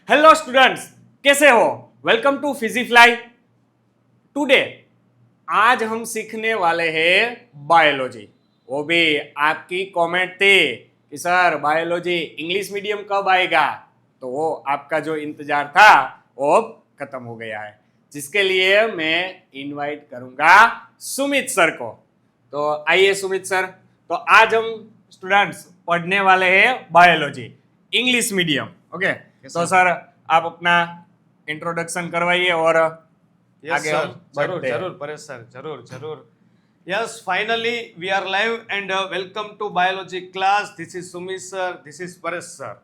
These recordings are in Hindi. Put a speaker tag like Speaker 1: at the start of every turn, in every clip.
Speaker 1: हेलो स्टूडेंट्स, कैसे हो? Welcome to फिजिफ्लाई। टुडे आज हम सीखने वाले हैं बायोलॉजी। वो भी आपकी कमेंट थी कि सर बायोलॉजी इंग्लिश मीडियम कब आएगा, तो वो आपका जो इंतजार था वो अब खत्म हो गया है, जिसके लिए मैं इनवाइट करूंगा सुमित सर को। तो आइए सुमित सर, तो आज हम स्टूडेंट्स पढ़ने वाले हैं बायोलॉजी इंग्लिश मीडियम। ओके, तो सर आप अपना इंट्रोडक्शन करवाइए और
Speaker 2: यस
Speaker 1: आगे
Speaker 2: सर,
Speaker 1: हम
Speaker 2: जरूर
Speaker 1: बढ़ते हैं।
Speaker 2: जरूर परेश सर, जरूर जरूर। Yes, finally we are live and welcome to biology class. This is Sumit sir, this is Paresh sir.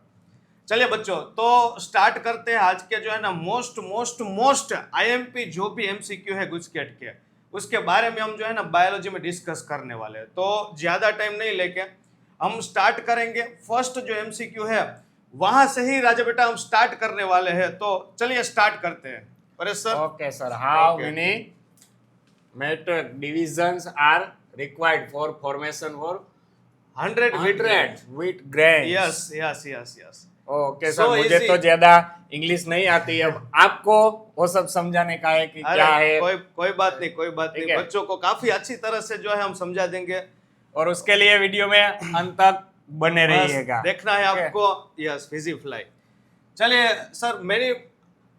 Speaker 2: चलिए बच्चों, तो स्टार्ट करते हैं आज के जो है ना मोस्ट मोस्ट मोस्ट आईएमपी जो भी एमसीक्यू है गुजकेट के, उसके बारे में हम जो है ना बायोलॉजी में डिस्कस करने वाले हैं। तो ज्यादा टाइम नहीं लेके हम स्टार्ट करेंगे। फर्स्ट जो एमसीक्यू है वहां से ही राजा बेटा हम स्टार्ट करने वाले हैं। तो चलिए स्टार्ट करते हैं Paresh sir.
Speaker 1: Okay sir, how
Speaker 2: Okay.
Speaker 1: Many metric divisions are required for formation for
Speaker 2: 100
Speaker 1: 100 wheat grains?
Speaker 2: Yes yes yes yes.
Speaker 1: Okay
Speaker 2: So
Speaker 1: sir, मुझे
Speaker 2: easy.
Speaker 1: तो ज्यादा इंग्लिश नहीं आती है, अब आपको वो सब समझाने का है कि क्या है,
Speaker 2: कोई बात नहीं, कोई बात
Speaker 1: ठीक
Speaker 2: नहीं।
Speaker 1: है।
Speaker 2: बच्चों को काफी अच्छी तरह से जो है हम समझा देंगे।
Speaker 1: और उसके लिए वीडियो में अंत तक बने
Speaker 2: बस
Speaker 1: रहिएगा।
Speaker 2: देखना है
Speaker 1: ठीक है।
Speaker 2: आपको। यस, फिजिफ्लाई। चलिए sir,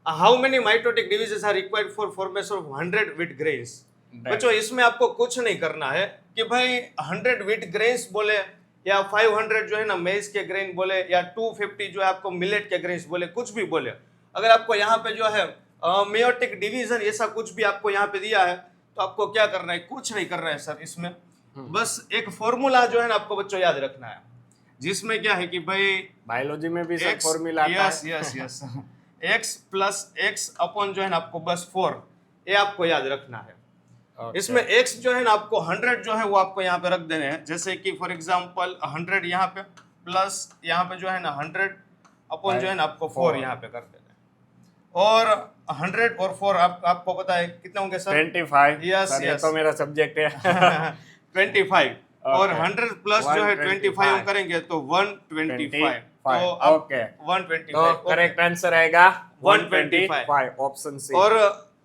Speaker 2: how many mitotic divisions are required for formation of 100 wheat grains? बच्चों इसमें आपको कुछ नहीं करना है कि भाई 100 व्हीट ग्रेन्स बोले या 500 जो है ना मेज के ग्रेन बोले या 250 जो है आपको मिलेट के ग्रेन्स बोले, कुछ भी बोले। अगर आपको यहाँ पे जो है मेयोटिक डिवीजन ऐसा कुछ भी आपको यहाँ पे दिया है, तो आपको क्या करना है? कुछ नहीं करना है सर इसमें। बस एक फॉर्मूला जो है ना आपको बच्चों याद रखना है, जिसमें क्या है कि भाई
Speaker 1: बायोलॉजी में भी सब
Speaker 2: X,
Speaker 1: फॉर्मूला आता
Speaker 2: यस
Speaker 1: है।
Speaker 2: Yes yes, x plus x upon जो है ना आपको बस 4, ये आपको याद रखना है।
Speaker 1: Okay.
Speaker 2: इसमें x जो है ना आपको 100 जो है वो आपको यहाँ पे रख देने हैं। जैसे कि फॉर एग्जांपल 100 यहाँ पे प्लस यहाँ पे जो है ना 100 अपॉन जो है ना आपको 4 यहाँ पे कर देना है। और 100 और 4 आपको पता है कितने होंगे सर?
Speaker 1: 25।
Speaker 2: Yes,
Speaker 1: सर, ये
Speaker 2: yes.
Speaker 1: तो मेरा सब्जेक्ट है।
Speaker 2: 25 और
Speaker 1: Okay.
Speaker 2: 100 प्लस जो है 25 हम
Speaker 1: 125
Speaker 2: करेंगे तो 125। तो
Speaker 1: 25,
Speaker 2: अब
Speaker 1: okay.
Speaker 2: 125,
Speaker 1: तो
Speaker 2: okay.
Speaker 1: करेक्ट आंसर आएगा
Speaker 2: 125,
Speaker 1: 125, ऑप्शन सी।
Speaker 2: और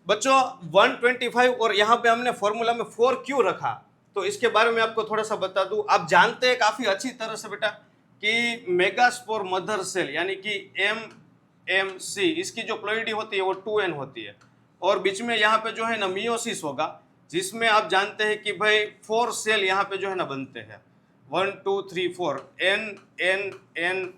Speaker 2: बच्चों 125 और यहाँ पे हमने फॉर्मूला में 4 क्यों रखा, तो इसके बारे में आपको थोड़ा सा बता दूं। आप जानते हैं काफी अच्छी तरह से बेटा कि मेगास्पोर मदर सेल यानी कि MMC, इसकी जो प्लोइडी होती है वो 2N होती है, और बीच में यहाँ पे जो है ना मियोसिस होगा, जिसमें आप जानते हैं कि भाई 4 सेल यहाँ पे जो है ना बनते हैं, 1 2 3 4,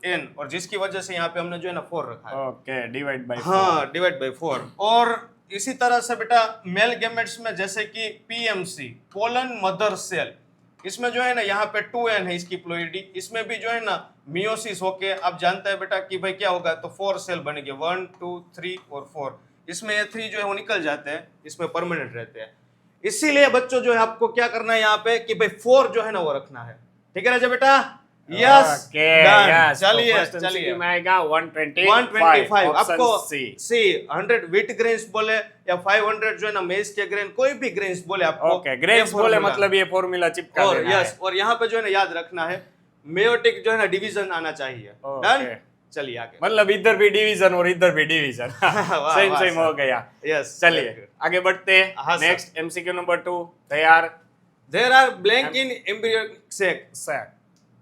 Speaker 2: N, और जिसकी वजह से यहाँ पे हमने जो है ना 4 रखा है।
Speaker 1: ओके, डिवाइड बाय
Speaker 2: हाँ, डिवाइड बाय 4। और इसी तरह से बेटा मेल गैमेट्स में जैसे कि PMC, पोलन मदर सेल, इसमें जो है ना यहाँ पे 2N है इसकी प्लोइडी, इसमें भी जो है ना मियोसिस होके आप जानते हैं बेटा कि भाई क्या होगा, तो 4 सेल बनेंगे, 1 2 3 और 4। इसमें ये 3 जो है वो निकल जाते हैं, इसमें परमानेंट रहते हैं। इसीलिए बच्चों जो है आपको क्या करना है यहाँ पे कि भाई 4 जो है ना वो रखना है। ठीक है राजा बेटा? Yes, done. चलिए चलिए,
Speaker 1: में आएगा
Speaker 2: 125 आपको
Speaker 1: सी।
Speaker 2: सी 100 व्हीट ग्रेन्स बोले या 500 जो है ना मेज के ग्रेन, कोई भी ग्रेन्स बोले आपको।
Speaker 1: ओके, ग्रेन्स बोले मतलब ये फॉर्मूला चिपका
Speaker 2: और
Speaker 1: देना
Speaker 2: यस, और यहाँ पे जो है ना याद रखना है मेयोटिक जो है ना डिवीजन आना चाहिए।
Speaker 1: ओके।
Speaker 2: डन, चलिए आगे।
Speaker 1: मतलब इधर भी डिवीजन और इधर भी डिवीजन।
Speaker 2: वाह,
Speaker 1: सेम
Speaker 2: वाह,
Speaker 1: सेम
Speaker 2: सर।
Speaker 1: हो गया।
Speaker 2: यस,
Speaker 1: चलिए आगे बढ़ते हैं।
Speaker 2: हाँ, सर।
Speaker 1: नेक्स्ट एमसीक्यू नंबर 2 तैयार।
Speaker 2: There are blank in embryonic sac.
Speaker 1: Sir,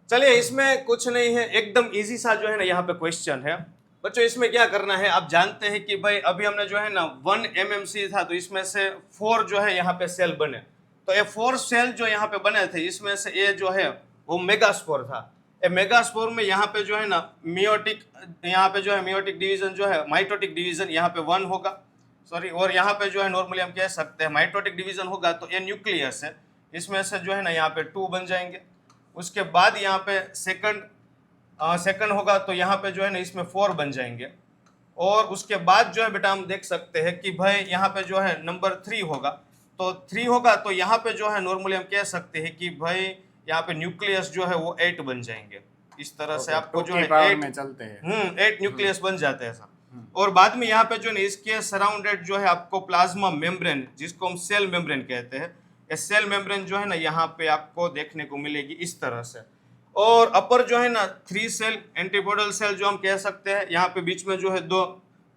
Speaker 2: चलिए, इसमें कुछ नहीं है, एकदम इजी सा जो है ना यहाँ पे क्वेश्चन है। बच्चों इसमें क्या करना है, आप जानते हैं कि भाई अभी हमने जो है ना 1 MMC था, तो इसमें से 4 जो है यहाँ पे सेल बने। तो ये 4 सेल जो यहाँ पे बने थे, इसमें से ये जो है वो मेगास्पोर था। ये मेगास्पोर में यहाँ पे जो है ना मियोटिक, यहाँ पे जो है मियोटिक डिवीजन जो है, माइटोटिक डिवीजन यहाँ पे 1 होगा, सॉरी, और यहाँ पे जो है नॉर्मली हम कह सकते हैं माइटोटिक डिवीजन होगा तो ये न्यूक्लियस है, इसमें से जो है ना यहाँ पे 2 बन जाएंगे। उसके बाद यहाँ पे सेकंड होगा तो यहाँ पे जो है ना इसमें 4 बन जाएंगे। और उसके बाद जो है बेटा हम देख सकते हैं कि भाई यहाँ पे जो है नंबर 3 होगा, तो 3 होगा तो यहाँ पे जो है नॉर्मली हम कह सकते हैं कि भाई यहाँ पे न्यूक्लियस जो है वो 8 बन जाएंगे। इस तरह से आपको जो है 8
Speaker 1: में चलते हैं।
Speaker 2: 8 न्यूक्लियस बन जाते हैं सर। और बाद में यहाँ पे जो है इसके सराउंडेड जो है आपको प्लाज्मा मेम्ब्रेन, जिसको हम सेल मेम्ब्रेन कहते हैं, ये सेल मेम्ब्रेन जो है ना यहाँ पे आपको देखने को मिलेगी इस तरह से। और अपर जो है ना 3 सेल एंटीपोडल सेल जो हम कह सकते हैं, यहाँ पे बीच में जो है 2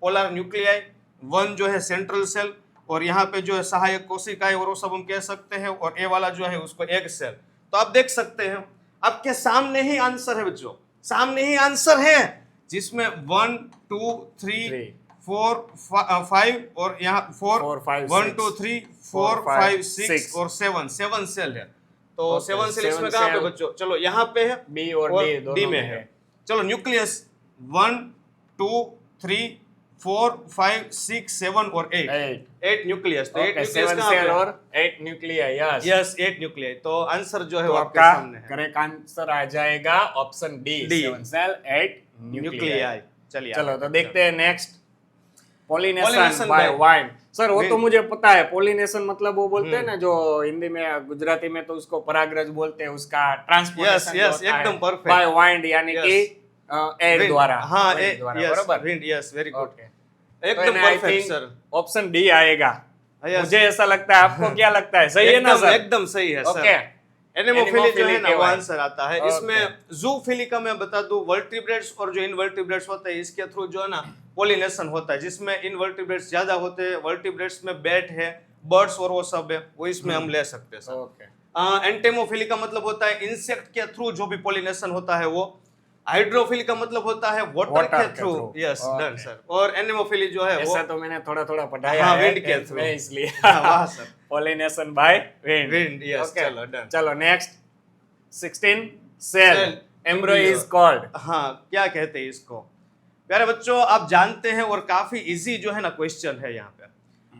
Speaker 2: पोलर न्यूक्लियाई, 1 जो है सेंट्रल सेल, और यहाँ पे जो है सहायक कोशिकाएं और वो सब हम कह सकते हैं, और ए वाला जो है उसको एग सेल। तो आप देख सकते हैं आपके सामने ही आंसर है बच्चों, सामने ही आंसर है, जिसमें 1 2 3 4 5 और यहाँ 4 1 2 3 4 5 6 और 7 सेल है। तो 7 सेल इसमें कहाँ पे बच्चों? चलो यहाँ पे है,
Speaker 1: बी और डी
Speaker 2: में है। चलो न्यूक्लियस 1 2 3 4 5 6 7 और 8 न्यूक्लियस। तो 8 न्यूक्लियस कहाँ पे?
Speaker 1: और 8 न्यूक्लियाई।
Speaker 2: Yes 8 nuclei. तो आंसर जो है
Speaker 1: तो
Speaker 2: वो आपके
Speaker 1: आपका
Speaker 2: सामने है।
Speaker 1: करेक्ट आंसर आ जाएगा ऑप्शन डी, 7 सेल 8 न्यूक्लियाई।
Speaker 2: चलिए
Speaker 1: चलो तो देखते हैं next, pollination
Speaker 2: Pollination
Speaker 1: by
Speaker 2: by
Speaker 1: wind. Sir वो तो
Speaker 2: wind।
Speaker 1: मुझे पता है, पॉलिनेशन मतलब वो बोलते हैं ना जो हिंदी में, गुजराती में तो उसको परागरज बोलते हैं, उसका ट्रांसपोर्टेशन
Speaker 2: Yes, एकदम perfect।
Speaker 1: बाय वाइंड, यानी
Speaker 2: Yes।
Speaker 1: कि एयर द्वारा।
Speaker 2: हाँ
Speaker 1: wind द्वारा,
Speaker 2: यस
Speaker 1: बरोबर।
Speaker 2: Wind, yes very good,
Speaker 1: okay,
Speaker 2: एकदम परफेक्ट सर।
Speaker 1: ऑप्शन डी आएगा।
Speaker 2: Yes।
Speaker 1: मुझे ऐसा लगता है, आपको क्या लगता है? सही है ना
Speaker 2: एकदम
Speaker 1: सर?
Speaker 2: एकदम सही है
Speaker 1: ओके,
Speaker 2: सर। एनेमोफिली जो है ना वो
Speaker 1: कहवाय।
Speaker 2: आंसर आता है। इसमें जूफिली का मैं बता दूं, वर्टिब्रेट्स और जो इनवर्टिब्रेट्स होते हैं इसके थ्रू जो है ना पॉलिनेशन होता है, जिसमें इनवर्टिब्रेट्स ज्यादा होते हैं, वर्टिब्रेट्स में बैट है, बर्ड्स और वो सब है, वो इसमें हम ले सकते हैं सर।
Speaker 1: ओके,
Speaker 2: एंटेमोफिली का मतलब होता है इंसेक्ट के थ्रू जो भी पॉलिनेशन होता है वो। हाइड्रोफिली का मतलब होता है वाटर के थ्रू। Yes done sir. और एनेमोफिली जो है वो
Speaker 1: ऐसा तो मैंने थोड़ा थोड़ा पढ़ाया
Speaker 2: हाँ,
Speaker 1: है
Speaker 2: wind के
Speaker 1: 10th
Speaker 2: through।
Speaker 1: में, इसलिए
Speaker 2: वाह सर।
Speaker 1: Pollination by wind.
Speaker 2: Wind, yes, चलो, done।
Speaker 1: चलो next, 16 cell
Speaker 2: Cell।
Speaker 1: Embryo is called.
Speaker 2: हाँ, क्या कहते हैं इसको? प्यारे बच्चों आप जानते हैं, और काफी इजी जो है ना क्वेश्चन है यहाँ पे।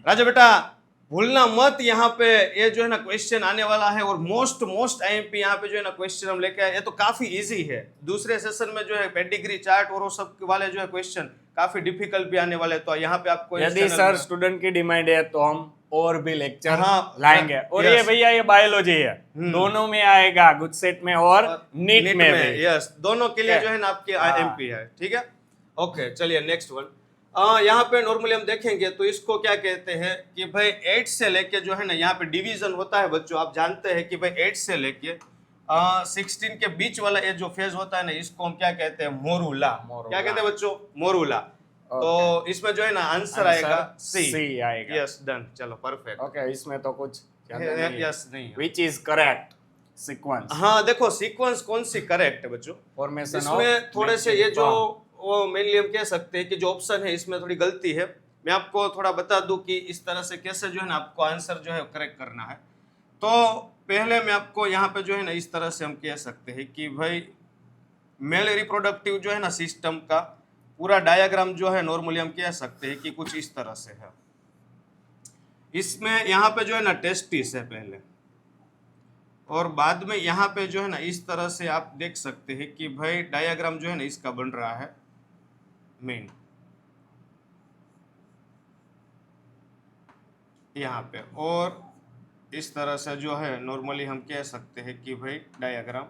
Speaker 2: राजा बेटा भूलना मत, यहाँ पे ये जो है ना क्वेश्चन आने वाला है, और मोस्ट आईएमपी यहाँ पे जो है ना क्वेश्चन हम लेके आए। ये तो काफी इजी है। दूसरे सेशन में जो है पेडिग्री चार्ट और वो सब वाले जो है क्वेश्चन काफी डिफिकल्ट भी आने वाले हैं। तो यहाँ पे आपको इस
Speaker 1: यदि
Speaker 2: channel
Speaker 1: सर
Speaker 2: में-
Speaker 1: स्टूडेंट की डिमांड है तो हम और भी लेक्चर
Speaker 2: हाँ,
Speaker 1: लाएंगे। और
Speaker 2: yes।
Speaker 1: ये भैया ये बायोलॉजी है, दोनों में आएगा, गुजसेट में और नीट में भी।
Speaker 2: यस दोनों के लिए जो है ना आपके आईएमपी है। ठीक है, ओके चलिए नेक्स्ट वन। यहाँ पे नॉर्मली हम देखेंगे तो इसको क्या कहते हैं कि भाई 8 से लेके जो है ना यहाँ पे डिवीजन होता है बच्चों। आप जानते हैं कि भाई 8 से लेके 16 के बीच वाला ये जो फेज होता है ना, इसको हम क्या कहते हैं? मोरूला। क्या कहते हैं बच्चों? मोरूला। तो इसमें जो है ना आंसर आएगा सी
Speaker 1: आएगा।
Speaker 2: Yes done. चलो परफेक्ट।
Speaker 1: ओके, इसमें तो कुछ
Speaker 2: यस नहीं है।
Speaker 1: Which is correct sequence.
Speaker 2: हाँ देखो सीक्वेंस कौन सी करेक्ट है बच्चों?
Speaker 1: फॉर्मेशन
Speaker 2: इसमें थोड़े से ये जो वो मेनली हम कह सकते हैं कि जो ऑप्शन है इसमें थोड़ी गलती है। मैं आपको थोड़ा बता दूं कि इस तरह से कैसे जो है ना आपको आंसर जो है करेक्ट करना है। तो पहले मैं आपको यहाँ पे जो है ना इस तरह से हम कह सकते हैं कि भाई मेल रिप्रोडक्टिव जो है ना सिस्टम का पूरा डायग्राम जो है नॉर्मली हम कह सकते हैं कि कुछ इस तरह से है। इसमें यहाँ पे जो है ना टेस्टिस है पहले, और बाद में यहाँ पे जो है ना इस तरह से आप देख सकते हैं कि भाई डायग्राम जो है ना इसका बन रहा है मेन यहाँ पे, और इस तरह से जो है नॉर्मली हम कह सकते हैं कि भाई डायग्राम।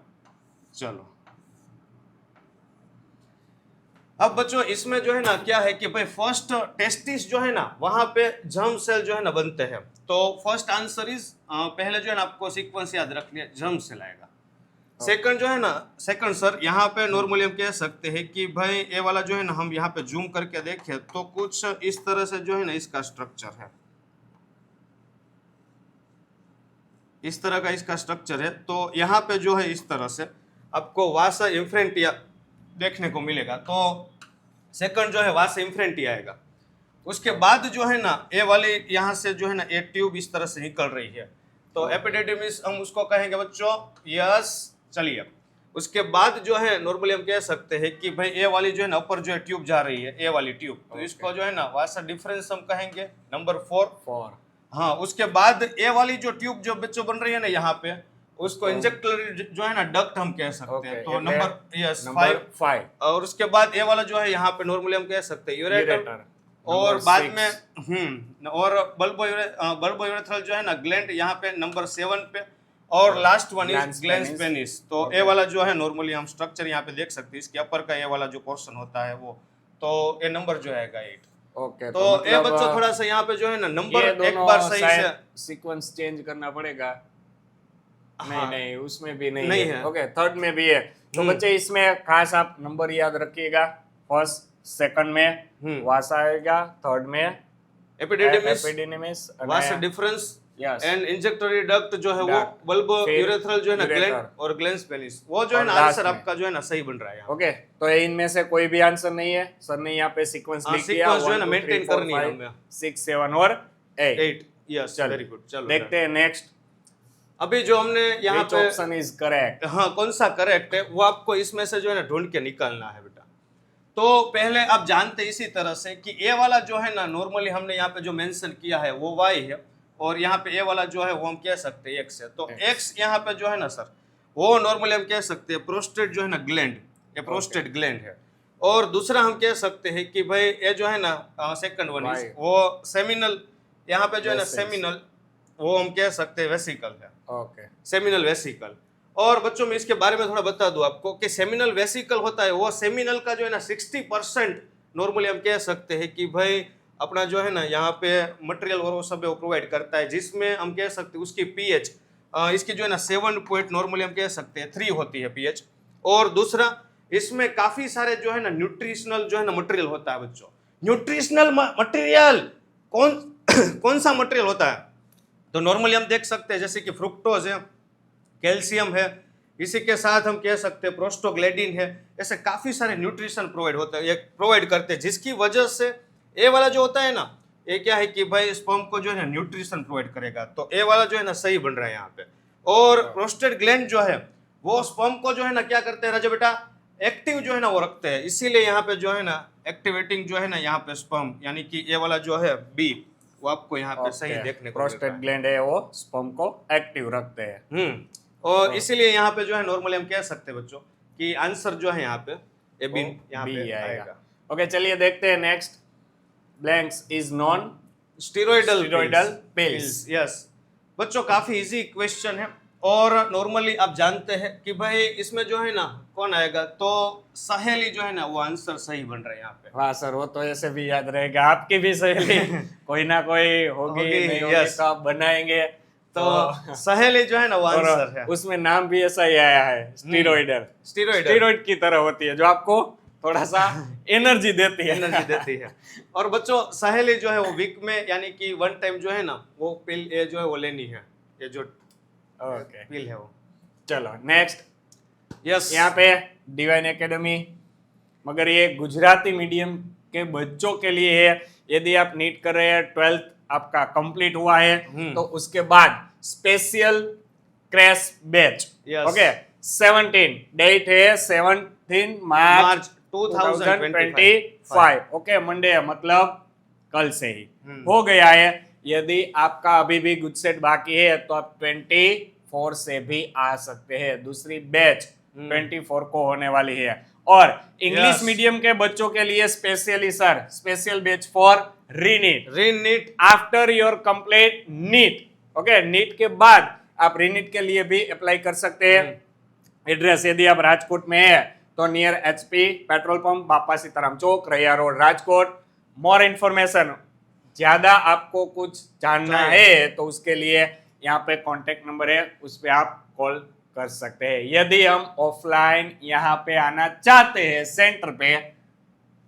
Speaker 2: चलो अब बच्चों इसमें जो है ना क्या है कि भाई फर्स्ट टेस्टिस जो है ना वहां पे जर्म सेल जो है ना बनते हैं। तो फर्स्ट आंसर इज पहले जो है ना आपको सीक्वेंस याद रख लिया, जर्म सेल आएगा। सेकंड जो है ना, सेकंड सर यहाँ पे नॉर्मली हम कह सकते हैं कि भाई ये वाला जो है ना हम यहाँ पे जूम करके देखें तो कुछ इस तरह से जो है ना इसका स्ट्रक्चर है, इस तरह का इसका स्ट्रक्चर है। तो यहाँ पे जो है इस तरह से आपको वासा इन्फ्रेंटिया देखने को मिलेगा। तो सेकंड जो है वासा इन्फ्रेंटिया आएगा। उसके बाद जो है ना ये वाली यहाँ से जो है ना ये ट्यूब इस तरह से निकल रही है, तो एपिडिडिमिस हम उसको कहेंगे बच्चों। यस चलिए उसके बाद जो है नॉर्मली हम कह सकते हैं कि भाई ये वाली जो है ना ऊपर जो है ट्यूब जा रही है, ये वाली ट्यूब, तो इसको जो है ना वासा डिफरेंस हम कहेंगे नंबर 4। हाँ उसके बाद ये वाली जो ट्यूब जो बच्चों बन रही है ना यहाँ पे, उसको इंजेक्टरी जो है ना डक्ट हम कह सकते हैं। तो नंबर यस 5। और उसके बाद ये वाला जो है यहाँ पे नॉर्मली हम कह सकते हैं यूरेटर, और बाद में और बल्बो यूरेथ्रल जो है ना ग्लैंड यहाँ पे नंबर 7 पे, और last one is glans penis. तो ये वाला जो है नॉर्मली हम स्ट्रक्चर यहाँ पे देख सकते हैं, इसके अपर का ये वाला जो पोर्शन होता है वो, तो ये नंबर जो आएगा 8।
Speaker 1: ओके,
Speaker 2: तो ये बच्चों थोड़ा सा यहाँ पे जो है ना नंबर एक बार सही से
Speaker 1: सीक्वेंस चेंज करना पड़ेगा। नहीं
Speaker 2: हाँ।
Speaker 1: नहीं, उसमें भी नहीं
Speaker 2: नहीं
Speaker 1: है।
Speaker 2: है।
Speaker 1: ओके, थर्ड में भी है। तो बच्चे इसमें खास आप नंबर याद रखिएगा। फर्स्ट, सेकंड में वास आएगा, थर्ड में
Speaker 2: epididymis,
Speaker 1: epididymis,
Speaker 2: vas deferens
Speaker 1: yes,
Speaker 2: and ejaculatory duct जो है वो
Speaker 1: Duct,
Speaker 2: बल्ब
Speaker 1: फिर
Speaker 2: यूरेथ्रल जो है ना ग्लैंड
Speaker 1: ureter,
Speaker 2: और ग्लैंस पेनिस, वो जो है
Speaker 1: और
Speaker 2: ना
Speaker 1: last
Speaker 2: आंसर
Speaker 1: में।
Speaker 2: आपका जो है ना सही बन रहा है यहाँ।
Speaker 1: ओके, तो इनमें से कोई भी आंसर नहीं है। सर ने यहाँ पे सीक्वेंस
Speaker 2: हाँ,
Speaker 1: लिख दिया,
Speaker 2: sequence जो है ना
Speaker 1: 1 2
Speaker 2: maintain
Speaker 1: 3 4
Speaker 2: करनी है
Speaker 1: 5
Speaker 2: हमें।
Speaker 1: 6 7 और 8।
Speaker 2: 8, यस,
Speaker 1: चलो
Speaker 2: वेरी गुड। चलो
Speaker 1: देखते हैं नेक्स्ट,
Speaker 2: अभी जो हमने यहाँ
Speaker 1: व्हिच
Speaker 2: पे
Speaker 1: ऑप्शन इज करेक्ट।
Speaker 2: हाँ कौन सा करेक्ट है वो आपको इसमें से जो है ना ढूंढ के निकालना है बेटा। तो पहले आप जानते इसी तरह से कि ए वाला जो है ना नॉर्मली हमने यहाँ पे जो मेंशन किया है वो वाई है, और यहाँ पे ए वाला जो है वो हम कह सकते हैं एक्स है। तो एक्स यहाँ पे जो है ना सर वो नॉर्मली हम कह सकते हैं प्रोस्टेट जो है ना ग्लैंड, ये प्रोस्टेट ग्लैंड है। और दूसरा हम कह सकते हैं कि भाई ये जो है ना सेकंड वन
Speaker 1: Why?
Speaker 2: वो सेमिनल, यहाँ पे जो है ना
Speaker 1: Vessels.
Speaker 2: सेमिनल वो हम कह सकते हैं वेसिकल है,
Speaker 1: ओके,
Speaker 2: सेमिनल वेसिकल। और बच्चों में इसके बारे में थोड़ा बता दूं आपको कि सेमिनल वेसिकल होता है वो सेमिनल का जो है ना 60% नॉर्मली हम कह सकते हैं कि भाई अपना जो है ना यहाँ पे मटेरियल और वो सब वो प्रोवाइड करता है, जिसमें हम कह सकते हैं उसकी पीएच इसकी जो है ना 7 पॉइंट नॉर्मली हम कह सकते हैं 3 होती है पीएच। और दूसरा इसमें काफी सारे जो है ना न्यूट्रिशनल जो है ना मटेरियल होता है बच्चों। न्यूट्रिशनल मटेरियल कौन कौन सा मटेरियल होता है? तो नॉर्मली हम देख सकते हैं जैसे कि फ्रुक्टोज है, कैल्शियम है, इसी के साथ हम कह सकते हैं प्रोस्टोग्लैंडिन है, ऐसे काफी सारे न्यूट्रिशन प्रोवाइड होते हैं, ये प्रोवाइड करते हैं, जिसकी वजह से ए वाला जो होता है ना ये क्या है कि भाई स्पर्म को जो है ना न्यूट्रिशन प्रोवाइड करेगा। तो ए वाला जो है ना सही बन रहा है यहाँ पे। और प्रोस्टेट ग्लैंड जो है वो स्पर्म को जो है ना क्या करते हैं राजा बेटा, एक्टिव जो है ना वो रखते हैं, इसीलिए यहाँ पे जो है ना एक्टिवेटिंग जो है ना यहाँ पे स्पर्म यानी कि ए वाला जो है बी वो आपको यहाँ पे सही देखने को मिल रहा
Speaker 1: प्रोस्टेट
Speaker 2: है।
Speaker 1: ग्लैंड है वो स्पर्म को एक्टिव रखते हैं।
Speaker 2: और इसीलिए यहाँ पे जो है नॉर्मली हम कह सकते हैं बच्चों कि आंसर जो है यहाँ पे ए बी यहाँ
Speaker 1: बी
Speaker 2: पे
Speaker 1: आएगा।
Speaker 2: आएगा।
Speaker 1: ओके, चलिए देखते हैं next. Blanks is non
Speaker 2: steroidal
Speaker 1: pills.
Speaker 2: Yes बच्चों काफी इजी क्वेश्चन है, और नॉर्मली आप जानते हैं कि भाई इसमें जो है ना कौन आएगा, तो सहेली जो है ना वो आंसर सही बन रहा है यहाँ पे।
Speaker 1: वाह सर, वो तो ऐसे भी याद रहेगा, आपकी भी सहेली कोई ना कोई होगी,
Speaker 2: होगी,
Speaker 1: नहीं होगी
Speaker 2: yes.
Speaker 1: तो आप बनाएंगे।
Speaker 2: तो सहेली जो है ना वो
Speaker 1: और
Speaker 2: आंसर है।
Speaker 1: उसमें नाम भी ऐसा ही आया है, स्टीरोइडल। स्टीरोइड की तरह होती है जो आपको थोड़ा सा एनर्जी देती है।
Speaker 2: एनर्जी देती है। और बच्चों सहेली जो है वो वीक में यानी कि 1 टाइम जो है ना वो पिल ये जो है वो लेनी है, ये जो
Speaker 1: ओके,
Speaker 2: पिल है वो।
Speaker 1: चलो नेक्स्ट।
Speaker 2: यस
Speaker 1: यहाँ पे डिवाइन एकेडमी, मगर ये गुजराती मीडियम के बच्चों के लिए है। यदि आप नीट कर रहे हैं, 12th आपका कंप्लीट हुआ है, तो उसके बाद special crash batch.
Speaker 2: Yes.
Speaker 1: Okay, 17 date है 17 मार्च 2025। ओके, मंडे मतलब कल से ही हो गया है। यदि आपका अभी भी गुजसेट बाकी है तो आप 24 से भी आ सकते हैं। दूसरी बैच 24 को होने वाली है। और इंग्लिश
Speaker 2: Yes.
Speaker 1: मीडियम के बच्चों के लिए specially sir special batch for reNEET after your complete NEET. Okay, NEET के बाद आप रीनीट के लिए भी अप्लाई कर सकते हैं। एड्रेस यदि आप राजकोट में है तो नियर एचपी पेट्रोल पंप, बापा सीताराम चौक, रैया रोड, राजकोट। मोर इन्फॉर्मेशन, ज्यादा आपको कुछ जानना है तो उसके लिए यहाँ पे कॉन्टेक्ट नंबर है, उस पर आप कॉल कर सकते हैं। यदि हम ऑफलाइन यहाँ पे आना चाहते हैं सेंटर पे,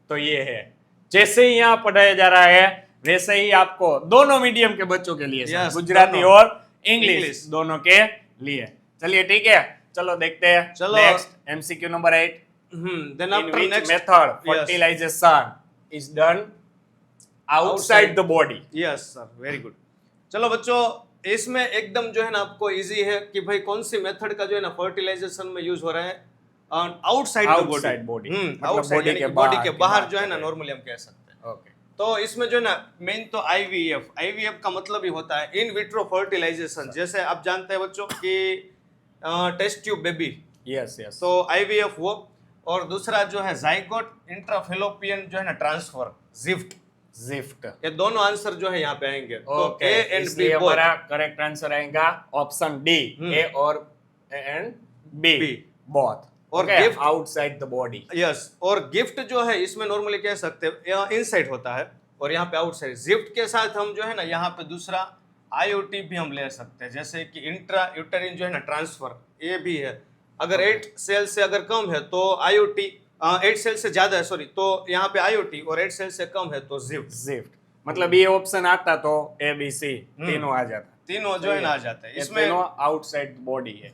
Speaker 1: तो ये है, जैसे ही यहाँ पढ़ाया जा रहा है वैसे ही आपको दोनों मीडियम के बच्चों के लिए
Speaker 2: Yes,
Speaker 1: गुजराती
Speaker 2: दोनों।
Speaker 1: और इंग्लिश
Speaker 2: English।
Speaker 1: दोनों के लिए। चलिए ठीक है, चलो देखते हैं।
Speaker 2: चलो।
Speaker 1: Next MCQ number 8।
Speaker 2: Then
Speaker 1: In
Speaker 2: after
Speaker 1: which
Speaker 2: next
Speaker 1: method fertilization is done outside the body?
Speaker 2: Yes sir, very good. चलो बच्चों इसमें एकदम जो है ना आपको इजी है कि भाई कौन सी मेथड का जो है ना फर्टिलाइजेशन में यूज हो रहा है आउटसाइड द
Speaker 1: Outside body। मतलब
Speaker 2: आउटसाइड
Speaker 1: body के
Speaker 2: बॉडी
Speaker 1: बाहर
Speaker 2: के
Speaker 1: की
Speaker 2: बाहर
Speaker 1: बात
Speaker 2: जो है ना
Speaker 1: करें।
Speaker 2: नॉर्मली हम कह सकते हैं।
Speaker 1: ओके,
Speaker 2: तो इसमें जो है ना मेन तो आईवीएफ का मतलब ही होता है इन विट्रो फर्टिलाइजेशन। जैसे आप जानते हैं बच्चों कि test tube baby,
Speaker 1: yes yes,
Speaker 2: तो आईवीएफ वो। और दूसरा जो है जाइगोट इंट्राफेलोपियन जो है ना ट्रांसफर, जिफ्ट। ये दोनों आंसर जो है यहाँ पे आएंगे। तो
Speaker 1: ओके,
Speaker 2: ए एंड बी
Speaker 1: इसलिए हमारा करेक्ट आंसर आएगा ऑप्शन डी, ए और एंड बी
Speaker 2: B।
Speaker 1: बोथ।
Speaker 2: और
Speaker 1: okay,
Speaker 2: gift-
Speaker 1: outside the body.
Speaker 2: Yes. और गिफ्ट जो है इसमें नॉर्मली कह सकते हैं इनसाइड होता है और यहाँ पे आउटसाइड। जिफ्ट के साथ हम जो है ना यहाँ पे दूसरा आईओटी भी हम ले सकते हैं, जैसे कि इंट्रा यूटेरिन जो है ना ट्रांसफर, ये भी है। अगर 8 सेल से अगर कम है तो आईओटी, 8 सेल से ज्यादा है सॉरी, तो यहाँ पे आईओटी, और 8 सेल से कम है तो जिफ्ट।
Speaker 1: जिफ्ट मतलब ये ऑप्शन आता तो ए बी सी तीनों आ जाता।
Speaker 2: तीनों जो है ना आ जाते हैं
Speaker 1: ये
Speaker 2: इसमें।
Speaker 1: तीनों आउटसाइड बॉडी है।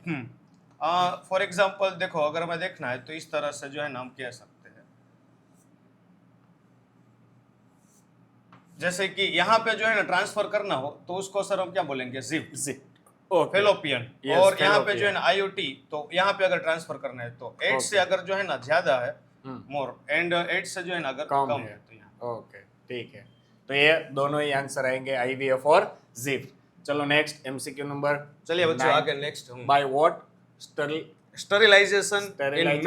Speaker 2: फॉर एग्जाम्पल देखो, अगर हमें देखना है तो इस तरह से जो है ना हम कह सकते हैं, जैसे कि यहाँ पे जो है ना ट्रांसफर करना हो तो उसको सर हम क्या बोलेंगे, जिफ्ट।
Speaker 1: Gift
Speaker 2: fallopian.
Speaker 1: Yes,
Speaker 2: और यहाँ पे
Speaker 1: fallopian.
Speaker 2: जो है ना आईओटी, तो यहाँ पे अगर ट्रांसफर करना है तो 8 से अगर जो है ना ज्यादा है मोर, एंड 8 से जो है ना अगर कम है तो यहाँ।
Speaker 1: ओके ठीक है, तो ये दोनों ही आंसर आएंगे आईवीएफ और जिफ्ट। चलो नेक्स्ट एमसीक्यू नंबर।
Speaker 2: चलिए बच्चों आगे next.
Speaker 1: By what
Speaker 2: sterilization in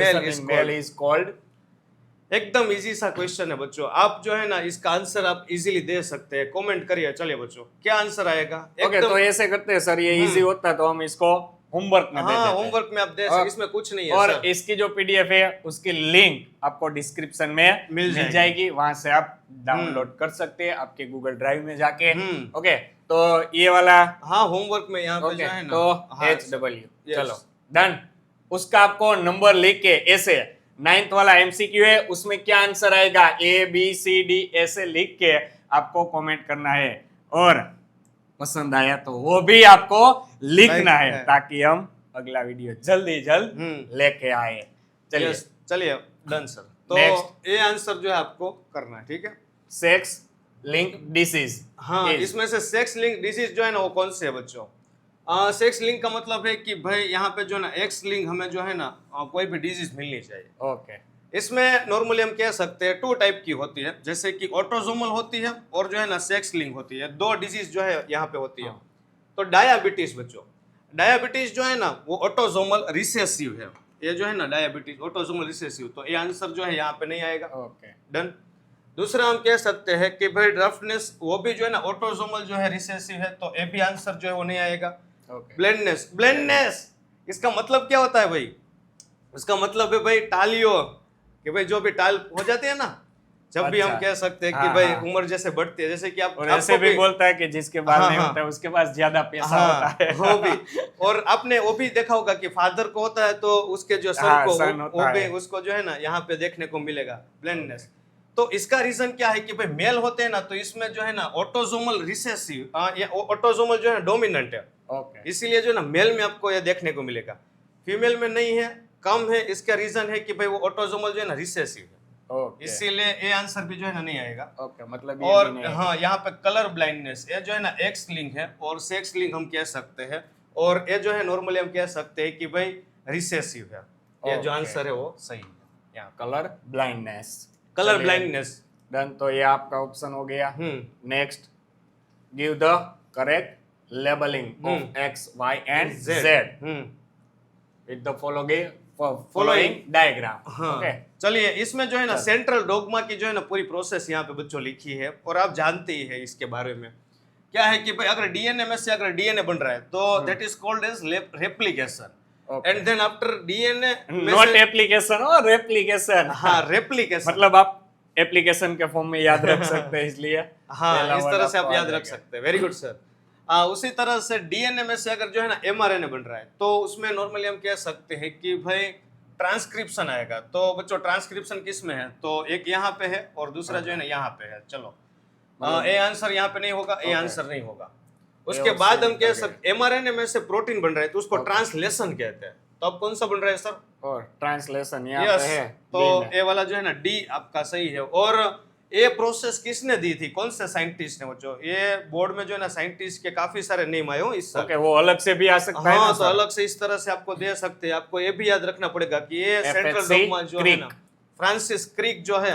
Speaker 2: male
Speaker 1: is called.
Speaker 2: एकदम इजी सा क्वेश्चन है बच्चों, आप जो है ना इसका आंसर आप इजीली दे सकते हैं, कमेंट करिए। चलिए बच्चों क्या आंसर आएगा।
Speaker 1: ओके तो ऐसे करते हैं सर, ये इजी होता है तो हम इसको होमवर्क में दे देते हैं।
Speaker 2: होमवर्क में आप दे सकते, इसमें कुछ नहीं है
Speaker 1: और
Speaker 2: सर।
Speaker 1: इसकी जो पीडीएफ है उसकी लिंक आपको डिस्क्रिप्शन में मिल जाएगी, वहां से आप डाउनलोड कर सकते हैं आपके गूगल ड्राइव में जाके। ओके तो ये वाला
Speaker 2: होमवर्क में यहाँ पे जो है ना
Speaker 1: तो HW चलो डन। उसका आपको नंबर लिख के ऐसे 9th वाला एमसीक्यू है, उसमें क्या आंसर आएगा ABCD ऐसे लिख के आपको कमेंट करना है, और पसंद आया तो वो भी आपको लिखना है ताकि हम अगला वीडियो जल्द लेके आए। चलिए
Speaker 2: चलिए डन सर। तो ये आंसर जो है आपको करना है, ठीक है।
Speaker 1: Sex link disease.
Speaker 2: इसमें से सेक्स लिंक डिसीज जो है ना वो कौन से है बच्चों। सेक्स लिंक का मतलब है कि भाई यहाँ पे जो है ना एक्स लिंक हमें जो है ना कोई भी डिजीज मिलनी चाहिए।
Speaker 1: ओके
Speaker 2: इसमें नॉर्मली हम कह सकते हैं 2 टाइप की होती है, जैसे कि ऑटोजोमल होती है और जो है ना सेक्स लिंक होती है। 2 डिजीज जो है यहाँ पे होती है। तो डायबिटीज बच्चों, डायबिटीज जो है ना वो ऑटोजोमल रिसेसिव है। ये जो है ना डायबिटीज ऑटोजोमल रिसेसिव, तो ये आंसर जो है यहाँ पे नहीं आएगा।
Speaker 1: Okay
Speaker 2: done. दूसरा हम कह सकते हैं कि भाई रफनेस, वो भी जो है ना ऑटोजोमल जो है रिसेसिव है, तो ये भी आंसर जो है वो नहीं आएगा। ब्लेंडनेस, ब्लेंडनेस इसका मतलब क्या होता है भाई, इसका मतलब है भाई टालियो, कि भाई जो भी टाल हो जाती है ना, जब भी हम कह सकते हैं कि भाई उम्र जैसे बढ़ती है, जैसे कि आप
Speaker 1: ऐसे भी बोलता है कि जिसके बाल नहीं होता है उसके पास ज्यादा पैसा होता है।
Speaker 2: वो भी, और आपने वो भी देखा होगा कि फादर को होता है तो उसके जो सन को वो भी उसको जो है ना यहाँ पे देखने को मिलेगा ब्लेंडनेस। तो इसका रीजन क्या है कि भाई मेल होते हैं ना, तो इसमें जो है ना ऑटोजोमल रिसेसिव, ऑटोजोमल जो है डोमिनेंट है, इसीलिए जो है ना मेल में आपको ये देखने को मिलेगा। फीमेल में नहीं है, कम है। इसका रीजन है कि भाई वो ऑटोजोमल जो है ना रिसेसिव है, इसीलिए ये आंसर भी जो है ना नहीं आएगा।
Speaker 1: मतलब
Speaker 2: और यहाँ पे कलर ब्लाइंडनेस, ये जो है ना एक्स लिंक है और सेक्स लिंक हम कह सकते हैं, और ये जो है नॉर्मली हम कह सकते हैं कि भाई रिसेसिव है। ये जो आंसर है वो सही है यहाँ।
Speaker 1: Colour blindness,
Speaker 2: colour blindness
Speaker 1: done. तो ये आपका ऑप्शन हो गया। Next, give the correct labelling of X Y and Z with the following diagram. Okay
Speaker 2: चलिए इसमें जो है ना सेंट्रल डोगमा की जो है ना पूरी प्रोसेस यहाँ पे बच्चों लिखी है, और आप जानते ही है इसके बारे में। क्या है कि भाई अगर डीएनए में से अगर डीएनए बन रहा है तो that is called as replication, and then after DNA
Speaker 1: not application और रेप्लिकेशन।
Speaker 2: रेप्लिकेशन
Speaker 1: मतलब आप एप्लीकेशन के फॉर्म में याद रख सकते हैं, इसलिए
Speaker 2: इस तरह से आप याद रख सकते हैं। Very good sir. उसी तरह से डीएनए में से अगर जो है ना एमआरएनए बन रहा है तो उसमें नॉर्मली हम कह सकते हैं कि भाई ट्रांसक्रिप्शन आएगा। तो बच्चों ट्रांसक्रिप्शन किस में है, तो एक यहाँ पे है और दूसरा जो है ना यहाँ पे है। चलो ए आंसर यहाँ पे नहीं होगा, ए आंसर नहीं होगा। उसके बाद हम कह सकते एमआरएनए में से प्रोटीन बन रहा है तो उसको ट्रांसलेशन कहते हैं। तो अब कौन सा बन रहा है सर,
Speaker 1: और ट्रांसलेशन यहाँ पे है।
Speaker 2: तो ए वाला जो है ना डी आपका सही है। और ये प्रोसेस किसने दी थी, कौन से साइंटिस्ट ने बच्चों। ये बोर्ड में जो है ना साइंटिस्ट के काफी सारे नेम आए हो इस
Speaker 1: ओके, वो अलग से भी आ सकता है ना,
Speaker 2: तो अलग से इस तरह से आपको दे सकते हैं। आपको ये भी याद रखना पड़ेगा कि ये सेंट्रल डोगमा जो है ना फ्रांसिस क्रिक जो है,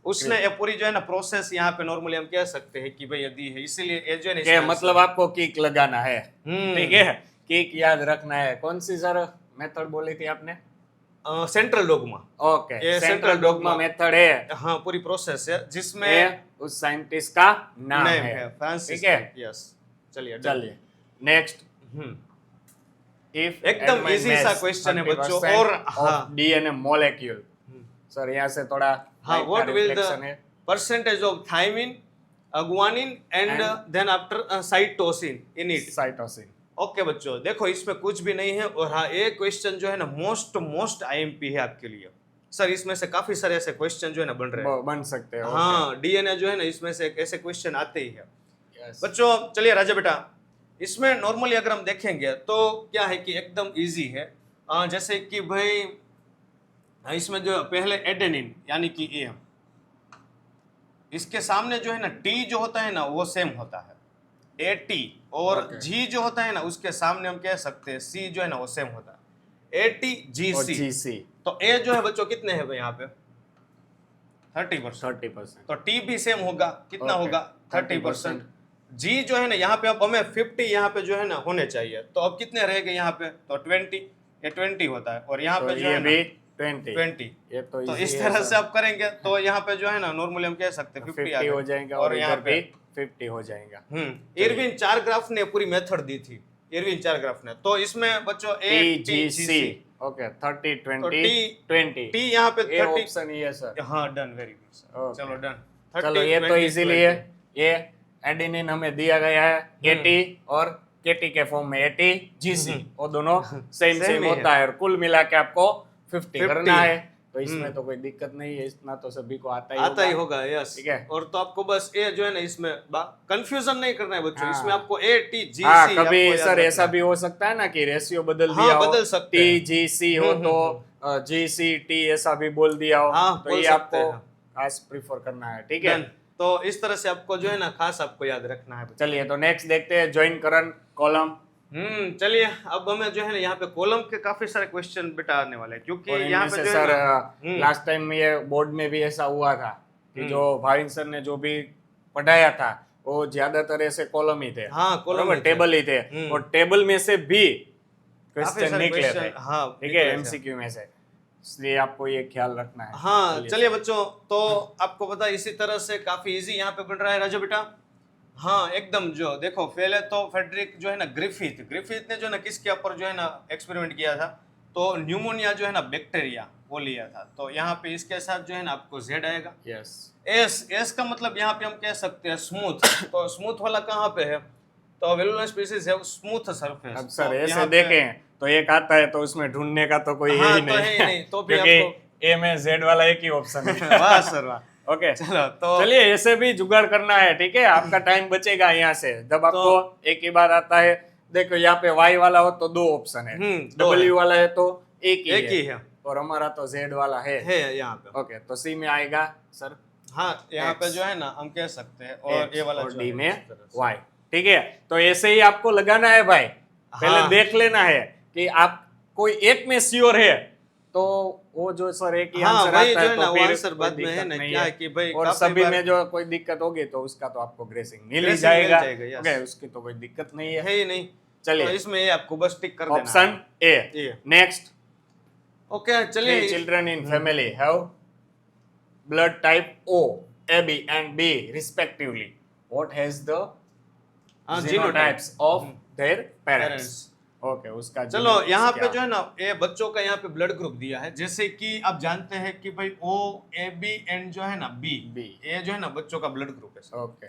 Speaker 2: उसने ये पूरी जो है ना प्रोसेस यहाँ पे नॉर्मली हम कह सकते हैं कि भाई दी है, इसीलिए ये जो है
Speaker 1: मतलब आपको किक लगाना है। ठीक है, किक याद रखना है। कौन सी सर मेथड बोली थी आपने,
Speaker 2: सेंट्रल डोगमा।
Speaker 1: ओके, ये सेंट्रल डोगमा मेथड है।
Speaker 2: हाँ, पूरी प्रोसेस है जिसमें
Speaker 1: उस साइंटिस्ट का नाम है
Speaker 2: फ्रांसिस।
Speaker 1: ठीक है,
Speaker 2: यस। चलिए
Speaker 1: नेक्स्ट, इफ
Speaker 2: एकदम इजी सा क्वेश्चन है बच्चों। और
Speaker 1: डीएनए मॉलिक्यूल, सर यहाँ से थोड़ा
Speaker 2: what will the percentage of thymine guanine and then after cytosine in it.
Speaker 1: Cytosine.
Speaker 2: Okay बच्चों, देखो इसमें कुछ भी नहीं है। और हाँ, एक क्वेश्चन जो है ना मोस्ट आईएमपी है आपके लिए। सर इसमें से काफी सारे ऐसे क्वेश्चन जो है ना बन रहे हैं।
Speaker 1: बन सकते हैं।
Speaker 2: हाँ, डीएनए जो है ना इसमें से ऐसे क्वेश्चन आते ही है।
Speaker 1: Yes.
Speaker 2: बच्चों चलिए राजा बेटा, इसमें नॉर्मली अगर हम देखेंगे तो क्या है कि एकदम इजी है। जैसे कि भाई इसमें जो पहले एडेनिन यानी कि ए, इसके सामने जो है ना टी जो होता है ना वो सेम होता है AT, और
Speaker 1: Okay.
Speaker 2: जी जो होता है ना उसके सामने हम कह सकते हैं सी जो है ना वो सेम होता है
Speaker 1: और
Speaker 2: ATGC।
Speaker 1: GC
Speaker 2: तो ए जो है बच्चों कितने हैं भाई यहाँ पे 30%।
Speaker 1: 30%।
Speaker 2: तो टी भी सेम होगा, कितना
Speaker 1: Okay.
Speaker 2: होगा 30%। जी जो है ना यहाँ पे अब हमें 50 यहाँ पे जो है ना होने चाहिए, तो अब कितने रह गए यहाँ पे, तो 20, ये 20 होता है। और यहाँ
Speaker 1: तो
Speaker 2: पे जो
Speaker 1: ये
Speaker 2: है
Speaker 1: भी
Speaker 2: ना
Speaker 1: 20।
Speaker 2: 20।
Speaker 1: ये तो
Speaker 2: तो
Speaker 1: easy
Speaker 2: इस
Speaker 1: है
Speaker 2: तरह
Speaker 1: सर।
Speaker 2: से आप करेंगे तो यहाँ पे जो है ना नॉर्मली हम कह सकते हैं 50 आ
Speaker 1: 50 हो
Speaker 2: गए।
Speaker 1: जाएगा
Speaker 2: और
Speaker 1: और
Speaker 2: यहाँ
Speaker 1: इधर
Speaker 2: पे
Speaker 1: भी 50 हो जाएगा।
Speaker 2: इरविन चारग्राफ ने पूरी मेथड दी थी, इरविन चारग्राफ ने। तो इसमें बच्चों
Speaker 1: TGC।
Speaker 2: ATGC,
Speaker 1: ओके 30
Speaker 2: तो
Speaker 1: 20 20।
Speaker 2: टी यहाँ पे
Speaker 1: ये
Speaker 2: 30।
Speaker 1: ऑप्शन ये सर।
Speaker 2: हाँ done, very good sir.
Speaker 1: Okay.
Speaker 2: चलो डन।
Speaker 1: चलो ये तो इजीली है। ये एडेनिन हमें दिया गया है AT और KT के फॉर्म में ATGC, वो दोनों सेम
Speaker 2: Same ही
Speaker 1: होता है और कुल मिला के आपको 50 करना
Speaker 2: 50
Speaker 1: है। तो इसमें तो कोई दिक्कत नहीं है, इतना तो सभी को आता ही
Speaker 2: होगा। यस,
Speaker 1: ठीक है।
Speaker 2: और तो आपको बस ए जो है ना इसमें कंफ्यूजन नहीं करना है बच्चों।
Speaker 1: हाँ।
Speaker 2: इसमें आपको ATGC
Speaker 1: हाँ, कभी
Speaker 2: आपको याद
Speaker 1: सर
Speaker 2: रखना
Speaker 1: ऐसा
Speaker 2: है।
Speaker 1: भी हो सकता है ना कि रेशियो बदल
Speaker 2: हाँ,
Speaker 1: दिया हो,
Speaker 2: बदल सकते हैं।
Speaker 1: TGC हो तो GCT ऐसा भी बोल दिया हो।
Speaker 2: हाँ,
Speaker 1: तो
Speaker 2: बोल
Speaker 1: ये
Speaker 2: सकते
Speaker 1: आपको
Speaker 2: हैं।
Speaker 1: खास प्रीफर करना है, ठीक है।
Speaker 2: Done। तो इस तरह से आपको जो है ना खास आपको याद रखना है बच्चों।
Speaker 1: चलिए तो नेक्स्ट देखते हैं ज्वाइन करंट कॉलम।
Speaker 2: चलिए अब हमें जो है ना यहाँ पे कॉलम के काफी सारे क्वेश्चन बेटा आने वाले हैं, क्योंकि
Speaker 1: और
Speaker 2: यहाँ
Speaker 1: इनमें
Speaker 2: पे
Speaker 1: से
Speaker 2: जो है
Speaker 1: सर
Speaker 2: ना
Speaker 1: लास्ट टाइम में ये बोर्ड में भी ऐसा हुआ था कि जो भाविन सर ने जो भी पढ़ाया था वो ज्यादातर ऐसे कॉलम ही थे।
Speaker 2: हाँ, कॉलम
Speaker 1: बराबर,
Speaker 2: ही थे।
Speaker 1: टेबल ही थे और टेबल में से भी
Speaker 2: काफी
Speaker 1: क्वेश्चन
Speaker 2: सारे
Speaker 1: निकले थे।
Speaker 2: question, हाँ,
Speaker 1: ठीक है,
Speaker 2: निकले थे।
Speaker 1: MCQ में से, इसलिए आपको ये ख्याल रखना है।
Speaker 2: हाँ चलिए बच्चों, तो आपको पता है इसी तरह से काफी इजी यहाँ पे बन रहा है राजा बेटा। हाँ एकदम, जो देखो पहले तो फ्रेडरिक जो है ना ग्रिफिथ ने जो ना किसके ऊपर जो है ना एक्सपेरिमेंट किया था, तो न्यूमोनिया जो है ना बैक्टीरिया वो लिया था। तो यहाँ पे इसके साथ जो है ना आपको Z आएगा।
Speaker 1: यस।
Speaker 2: एस का मतलब यहाँ पे हम कह सकते हैं स्मूथ। तो स्मूथ वाला कहाँ पे है, तो वेलुलर स्पीसीज है स्मूथ सरफेस।
Speaker 1: अब सर ऐसे देखें तो एक आता है तो उसमें ढूंढने का तो कोई
Speaker 2: हाँ,
Speaker 1: यही
Speaker 2: तो है ही नहीं, तो भी
Speaker 1: क्योंकि
Speaker 2: आपको
Speaker 1: ए में Z वाला एक ही ऑप्शन है।
Speaker 2: वाह सर वाह।
Speaker 1: ओके
Speaker 2: चलो तो
Speaker 1: चलिए ऐसे भी जुगाड़ करना है, ठीक है। आपका टाइम बचेगा यहाँ से, जब आपको एक ही बार आता है। देखो यहाँ पे Y वाला हो तो 2 ऑप्शन है,
Speaker 2: दो
Speaker 1: W वाला है तो एक
Speaker 2: एक ही
Speaker 1: ही
Speaker 2: है।
Speaker 1: है और हमारा तो Z वाला है।
Speaker 2: यहाँ पे।
Speaker 1: ओके तो C में आएगा सर
Speaker 2: हाँ यहाँ पे
Speaker 1: X।
Speaker 2: जो है ना हम कह सकते हैं, और
Speaker 1: X
Speaker 2: ये वाला
Speaker 1: और
Speaker 2: जो
Speaker 1: D
Speaker 2: है
Speaker 1: में
Speaker 2: इस तरह से।
Speaker 1: Y, ठीक है। तो ऐसे ही आपको लगाना है भाई, पहले
Speaker 2: हाँ।
Speaker 1: देख लेना है कि आप कोई एक में श्योर है तो वो जो सर एक ही
Speaker 2: हाँ,
Speaker 1: आंसर
Speaker 2: वही
Speaker 1: आता
Speaker 2: जो
Speaker 1: है
Speaker 2: है
Speaker 1: तो
Speaker 2: ना वो
Speaker 1: फिर
Speaker 2: आंसर
Speaker 1: कोई
Speaker 2: बाद में है
Speaker 1: दिक्कत
Speaker 2: ना,
Speaker 1: नहीं
Speaker 2: क्या है कि भाई
Speaker 1: और
Speaker 2: काफी
Speaker 1: सभी
Speaker 2: बार-
Speaker 1: में जो कोई दिक्कत होगी तो उसका तो आपको ग्रेसिंग मिल ही
Speaker 2: Gracing मिल
Speaker 1: जाएगा।
Speaker 2: जाएगा, yes।
Speaker 1: ओके उसकी तो कोई दिक्कत नहीं है।
Speaker 2: है ही नहीं।
Speaker 1: चलिए
Speaker 2: तो इसमें ये आपको बस टिक कर देना है।
Speaker 1: Option A.
Speaker 2: ये।
Speaker 1: नेक्स्ट,
Speaker 2: ओके चलिए।
Speaker 1: children in family have blood type O, AB and B respectively. What has the genotypes of their parents? Okay उसका
Speaker 2: चलो
Speaker 1: genotypes
Speaker 2: यहाँ
Speaker 1: क्या
Speaker 2: पे जो है ना ये बच्चों का यहाँ पे ब्लड ग्रुप दिया है। जैसे कि आप जानते हैं कि भाई O, AB एंड जो है ना B, ये जो है ना बच्चों का ब्लड ग्रुप है।
Speaker 1: ओके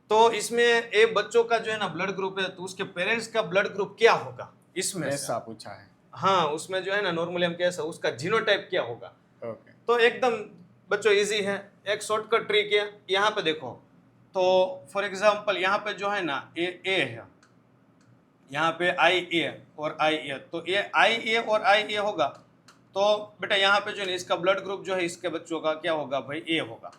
Speaker 2: तो इसमें ये बच्चों का जो है ना ब्लड ग्रुप है, तो उसके पेरेंट्स का ब्लड ग्रुप क्या होगा इसमें से?
Speaker 1: ऐसा पूछा है।
Speaker 2: हाँ उसमें जो है ना नॉर्मली हम कैसा उसका जीनोटाइप क्या होगा।
Speaker 1: ओके
Speaker 2: तो एकदम बच्चों इजी है, एक शॉर्टकट ट्रिक है। यहाँ पे देखो, तो फॉर एग्जांपल यहाँ पे जो है ना ए है, यहाँ पे IA और IA, तो ये IA और IA होगा। तो बेटा यहाँ पे जो है इसका ब्लड ग्रुप जो है इसके बच्चों का क्या होगा भाई, A होगा।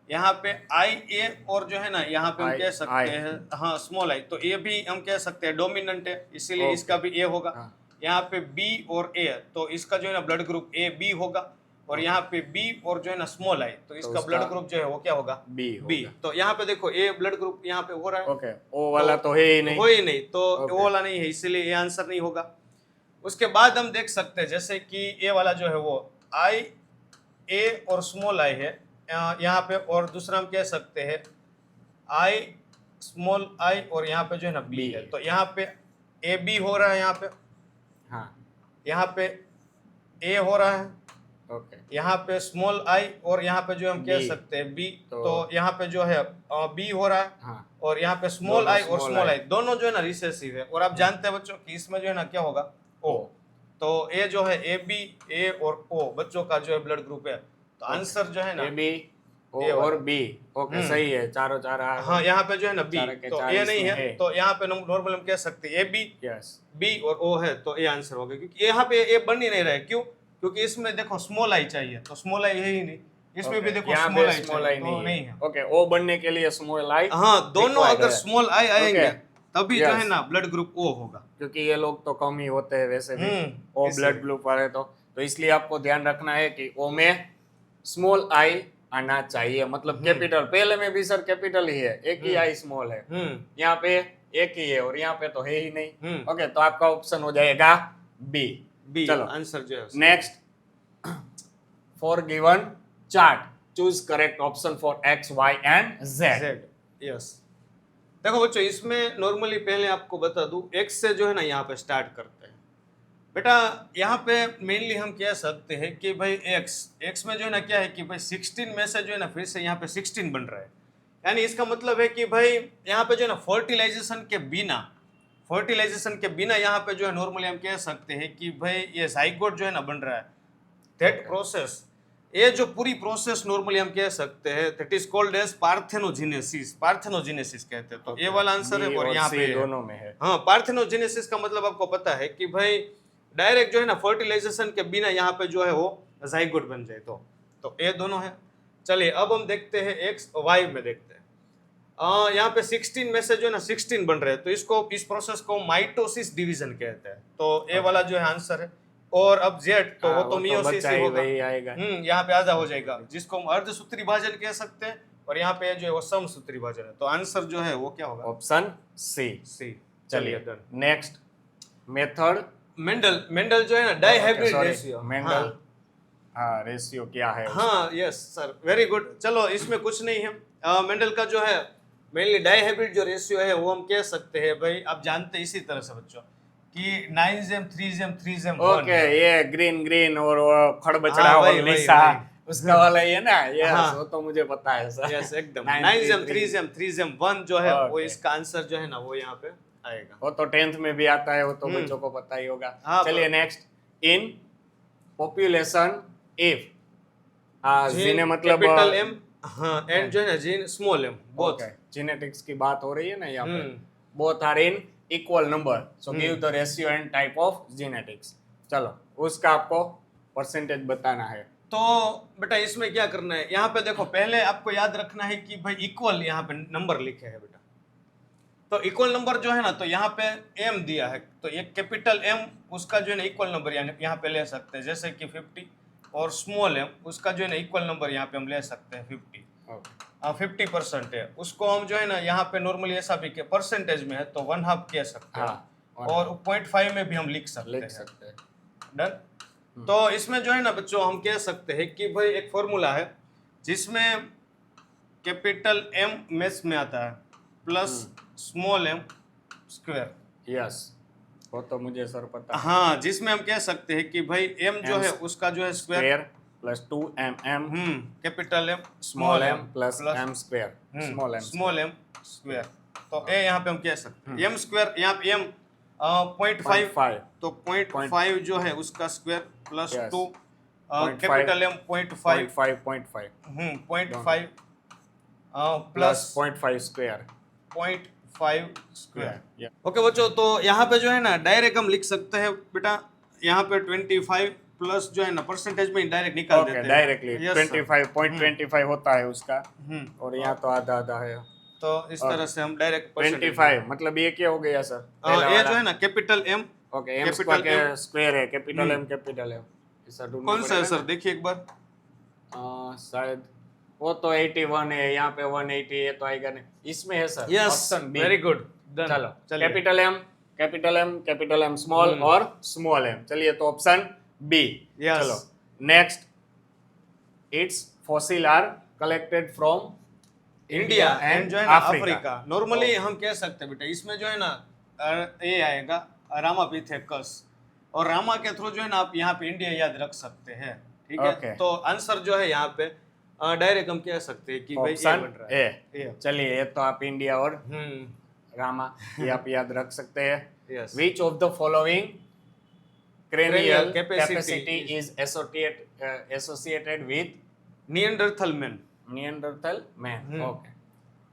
Speaker 2: यहाँ पे IA और जो है ना यहाँ पे हम कह सकते हैं हाँ स्मॉल i, तो ये भी हम कह सकते हैं डोमिनेंट है, इसीलिए इसका भी A होगा। यहाँ पे B और A, तो इसका जो है ना ब्लड ग्रुप AB होगा। और यहाँ पे B और जो है ना स्मॉल i, तो इसका ब्लड ग्रुप जो है वो क्या होगा,
Speaker 1: B।
Speaker 2: तो यहाँ पे देखो A ब्लड ग्रुप यहाँ पे हो रहा है।
Speaker 1: ओके O वाला तो है ही नहीं,
Speaker 2: हो ही नहीं, तो O वाला नहीं है, इसीलिए ये आंसर नहीं होगा। उसके बाद हम देख सकते हैं जैसे कि A वाला जो है वो IA और स्मॉल i है यहाँ पे, और दूसरा हम कह सकते हैं I स्मॉल i और यहाँ पे जो है ना B है। तो यहाँ पे AB हो रहा है, यहाँ पे
Speaker 1: हाँ
Speaker 2: यहाँ पे A हो रहा है
Speaker 1: ओके
Speaker 2: यहाँ पे स्मॉल आई और यहाँ पे जो हम कह
Speaker 1: B,
Speaker 2: सकते हैं बी,
Speaker 1: तो
Speaker 2: तो यहाँ पे जो है बी हो रहा है,
Speaker 1: हाँ
Speaker 2: और यहाँ पे स्मॉल
Speaker 1: दोनों
Speaker 2: आई और
Speaker 1: small
Speaker 2: स्मॉल
Speaker 1: i।
Speaker 2: आई दोनों जो है ना रिसेसिव है। और आप जानते हैं बच्चों कि इसमें जो है ना क्या होगा, ओ।
Speaker 1: O।
Speaker 2: तो ए जो है ए बी, ए और ओ बच्चों का जो है ब्लड ग्रुप है, तो आंसर जो है ना
Speaker 1: ए बी ओ
Speaker 2: ये वाला।
Speaker 1: और बी। ओके सही है, चारों चार आ
Speaker 2: हाँ यहाँ पे जो है ना बी,
Speaker 1: चार के
Speaker 2: तो
Speaker 1: चार
Speaker 2: ए नहीं
Speaker 1: इसमें
Speaker 2: है,
Speaker 1: है।
Speaker 2: तो यहाँ पे नॉर्मल हम कह सकते हैं ए बी,
Speaker 1: यस
Speaker 2: बी और ओ है, तो ए आंसर हो गया। क्योंकि यहाँ पे ए बन ही नहीं रहा है, क्यों? क्योंकि इसमें देखो स्मॉल आई चाहिए, तो स्मॉल आई है ही नहीं, इसमें भी देखो
Speaker 1: यहाँ
Speaker 2: स्मॉल
Speaker 1: पे
Speaker 2: आई
Speaker 1: स्मॉल
Speaker 2: चाहिए,
Speaker 1: आई
Speaker 2: तो नहीं
Speaker 1: नहीं
Speaker 2: है।
Speaker 1: है। ओके ओ बनने के लिए स्मॉल आई,
Speaker 2: हाँ दोनों
Speaker 1: required
Speaker 2: अगर
Speaker 1: है।
Speaker 2: स्मॉल आई आएंगे
Speaker 1: Okay.
Speaker 2: तभी जो
Speaker 1: Yes.
Speaker 2: है ना ब्लड ग्रुप ओ होगा।
Speaker 1: क्योंकि ये लोग तो कम ही होते हैं वैसे भी ओ
Speaker 2: इसलिए।
Speaker 1: ब्लड ग्रुप वाले, तो इसलिए आपको ध्यान रखना है कि ओ में स्मॉल आई आना चाहिए, मतलब कैपिटल। पहले में भी सर कैपिटल ही है, एक ही आई स्मॉल है, यहाँ पे एक ही है और यहाँ पे तो है ही नहीं। ओके तो आपका ऑप्शन हो जाएगा बी।
Speaker 2: बी
Speaker 1: चलो
Speaker 2: आंसर जो है
Speaker 1: next, for given chart choose correct option for X Y and Z.
Speaker 2: Z. Yes देखो बच्चों, इसमें नॉर्मली पहले आपको बता दूं, एक्स से जो है ना यहाँ पे स्टार्ट करते हैं बेटा। यहाँ पे मेनली हम कह सकते हैं कि भाई एक्स में जो है ना क्या है कि भाई 16 में से जो है ना फिर से यहाँ पे 16 बन रहा है, यानी इसका मतलब है कि भाई यहाँ पे जो है ना फर्टिलाइजेशन के बिना यहाँ पे जो है नॉर्मली हम कह सकते हैं कि भाई ये जाइगोट जो है ना बन रहा है। दैट प्रोसेस, ये जो पूरी प्रोसेस नॉर्मली हम कह सकते हैं that is called as parthenogenesis कहते हैं। तो ये वाला आंसर है और यहाँ पे
Speaker 1: दोनों में है।
Speaker 2: हाँ पार्थेनोजेनेसिस का मतलब आपको पता है कि भाई डायरेक्ट जो है ना फर्टिलाइजेशन के बिना यहाँ पे जो है वो जाइगोट बन जाए, तो ये दोनों है। चलिए अब हम देखते हैं एक्स वाई में देखते हैं। यहाँ पे 16 में से जो है ना 16 बन रहे हैं, तो इस प्रोसेस को माइटोसिस डिवीजन कहते हैं, तो ये वाला जो है आंसर है। और अब जेड तो वो तो मियोसिस ही होगा, यहाँ पे आधा हो जाएगा, जिसको हम अर्धसूत्री विभाजन कह सकते हैं, और यहाँ पे जो है वो समसूत्री विभाजन है, तो आंसर जो है वो क्या होगा,
Speaker 1: ऑप्शन सी।
Speaker 2: चलिए डन।
Speaker 1: नेक्स्ट मेथड,
Speaker 2: मेंडल जो है ना डाइहाइब्रिड रेशियो,
Speaker 1: मेंडल हाँ रेशियो क्या है?
Speaker 2: हाँ यस सर वेरी गुड। चलो इसमें कुछ नहीं है, मेंडल का जो है मेनली डाइहाइब्रिड जो रेशियो है वो हम कह सकते हैं भाई, आप जानते हैं इसी तरह से बच्चों कि 9 3 3
Speaker 1: ओके ये ग्रीन और वो फड़ बचड़ा
Speaker 2: हाँ,
Speaker 1: और
Speaker 2: वही,
Speaker 1: लिसा
Speaker 2: वही।
Speaker 1: उसका वाला ये ना ये
Speaker 2: हाँ।
Speaker 1: वो तो मुझे पता है सर।
Speaker 2: यस एकदम
Speaker 1: 9
Speaker 2: 9 3 1 जो है वो
Speaker 1: Okay.
Speaker 2: इसका आंसर जो है ना वो यहाँ पे आएगा।
Speaker 1: वो तो 10th में भी आता है, वो तो बच्चों को पता ही होगा।
Speaker 2: हाँ,
Speaker 1: चलिए नेक्स्ट, इन पॉपुलेशन इफ जीने मतलब
Speaker 2: कैपिटल एम, हाँ एंड जो है ना gene small M, both
Speaker 1: genetics की बात हो रही है ना यहाँ पे, both are in equal number, so give the ratio and type of genetics. चलो उसका आपको परसेंटेज बताना है।
Speaker 2: तो बेटा इसमें क्या करना है, यहाँ पे देखो पहले आपको याद रखना है कि भाई इक्वल यहाँ पे नंबर लिखे हैं बेटा, तो इक्वल नंबर जो है ना तो यहाँ पे एम दिया है, तो एक कैपिटल एम उसका जो है ना इक्वल नंबर यहाँ पे ले सकते हैं, जैसे कि 50, और स्मॉल एम उसका जो है ना इक्वल नंबर यहाँ पे हम ले सकते हैं 50। 50% है, उसको हम जो है ना यहाँ पे नॉर्मली ऐसा भी के परसेंटेज में है तो 1/2 कह सकते हैं, और 0.5 में भी हम लिख सकते हैं। डन। तो इसमें जो है ना बच्चों हम कह सकते हैं कि भाई एक फॉर्मूला है जिसमें कैपिटल एम मेस में आता है plus small M square.
Speaker 1: Yes वो तो मुझे सर पता है।
Speaker 2: हाँ जिसमें हम कह सकते हैं कि भाई एम जो है उसका जो है square
Speaker 1: plus 2mm
Speaker 2: capital M
Speaker 1: small M plus M square
Speaker 2: small M square, तो ए यहाँ पे हम कह सकते हैं एम स्क्वायर, यहाँ पे एम 0.5, तो 0.5 जो है उसका स्क्वायर प्लस 2 कैपिटल एम 0.5 0.5 प्लस
Speaker 1: 0.5 स्क्वायर
Speaker 2: 0.5 स्क्वायर। ओके बच्चों, तो यहाँ पे जो है ना डायरेक्ट हम लिख सकते हैं बेटा, यहाँ पे 25 प्लस जो है ना परसेंटेज में डायरेक्ट निकाल देते हैं
Speaker 1: डायरेक्टली 25.25 होता है उसका, और यहाँ तो आधा आधा है,
Speaker 2: तो इस तरह से हम डायरेक्ट
Speaker 1: 25 मतलब ये क्या हो गया सर?
Speaker 2: ये जो है ना capital M,
Speaker 1: okay M square है, कैपिटल एम
Speaker 2: कौन सा है सर देखिए एक बार,
Speaker 1: शायद वो तो 81 है, यहाँ पे 180 है तो आएगा नहीं, इसमें है sir option B.
Speaker 2: Very good.
Speaker 1: चलो कैपिटल एम स्मॉल और स्मॉल एम, चलिए तो ऑप्शन बी। चलो next, it's fossil are collected from
Speaker 2: India and जो है ना अफ्रीका। नॉर्मली हम कह सकते हैं बेटा इसमें जो है ना ये आएगा रामापिथेकस, और रामा के थ्रू जो है ना आप यहाँ पे इंडिया याद रख सकते हैं, ठीक है
Speaker 1: Okay.
Speaker 2: तो आंसर जो है यहाँ पे डायरेक्ट हम कह सकते हैं कि भाई ये
Speaker 1: ऑप्शन
Speaker 2: बन रहा है
Speaker 1: ए। चलिए ये तो आप इंडिया और रामा ये आप याद रख सकते हैं।
Speaker 2: Yes.
Speaker 1: Which of the following cranial
Speaker 2: Cranial capacity
Speaker 1: capacity is associated with
Speaker 2: Neanderthal man
Speaker 1: Neanderthal man? Okay.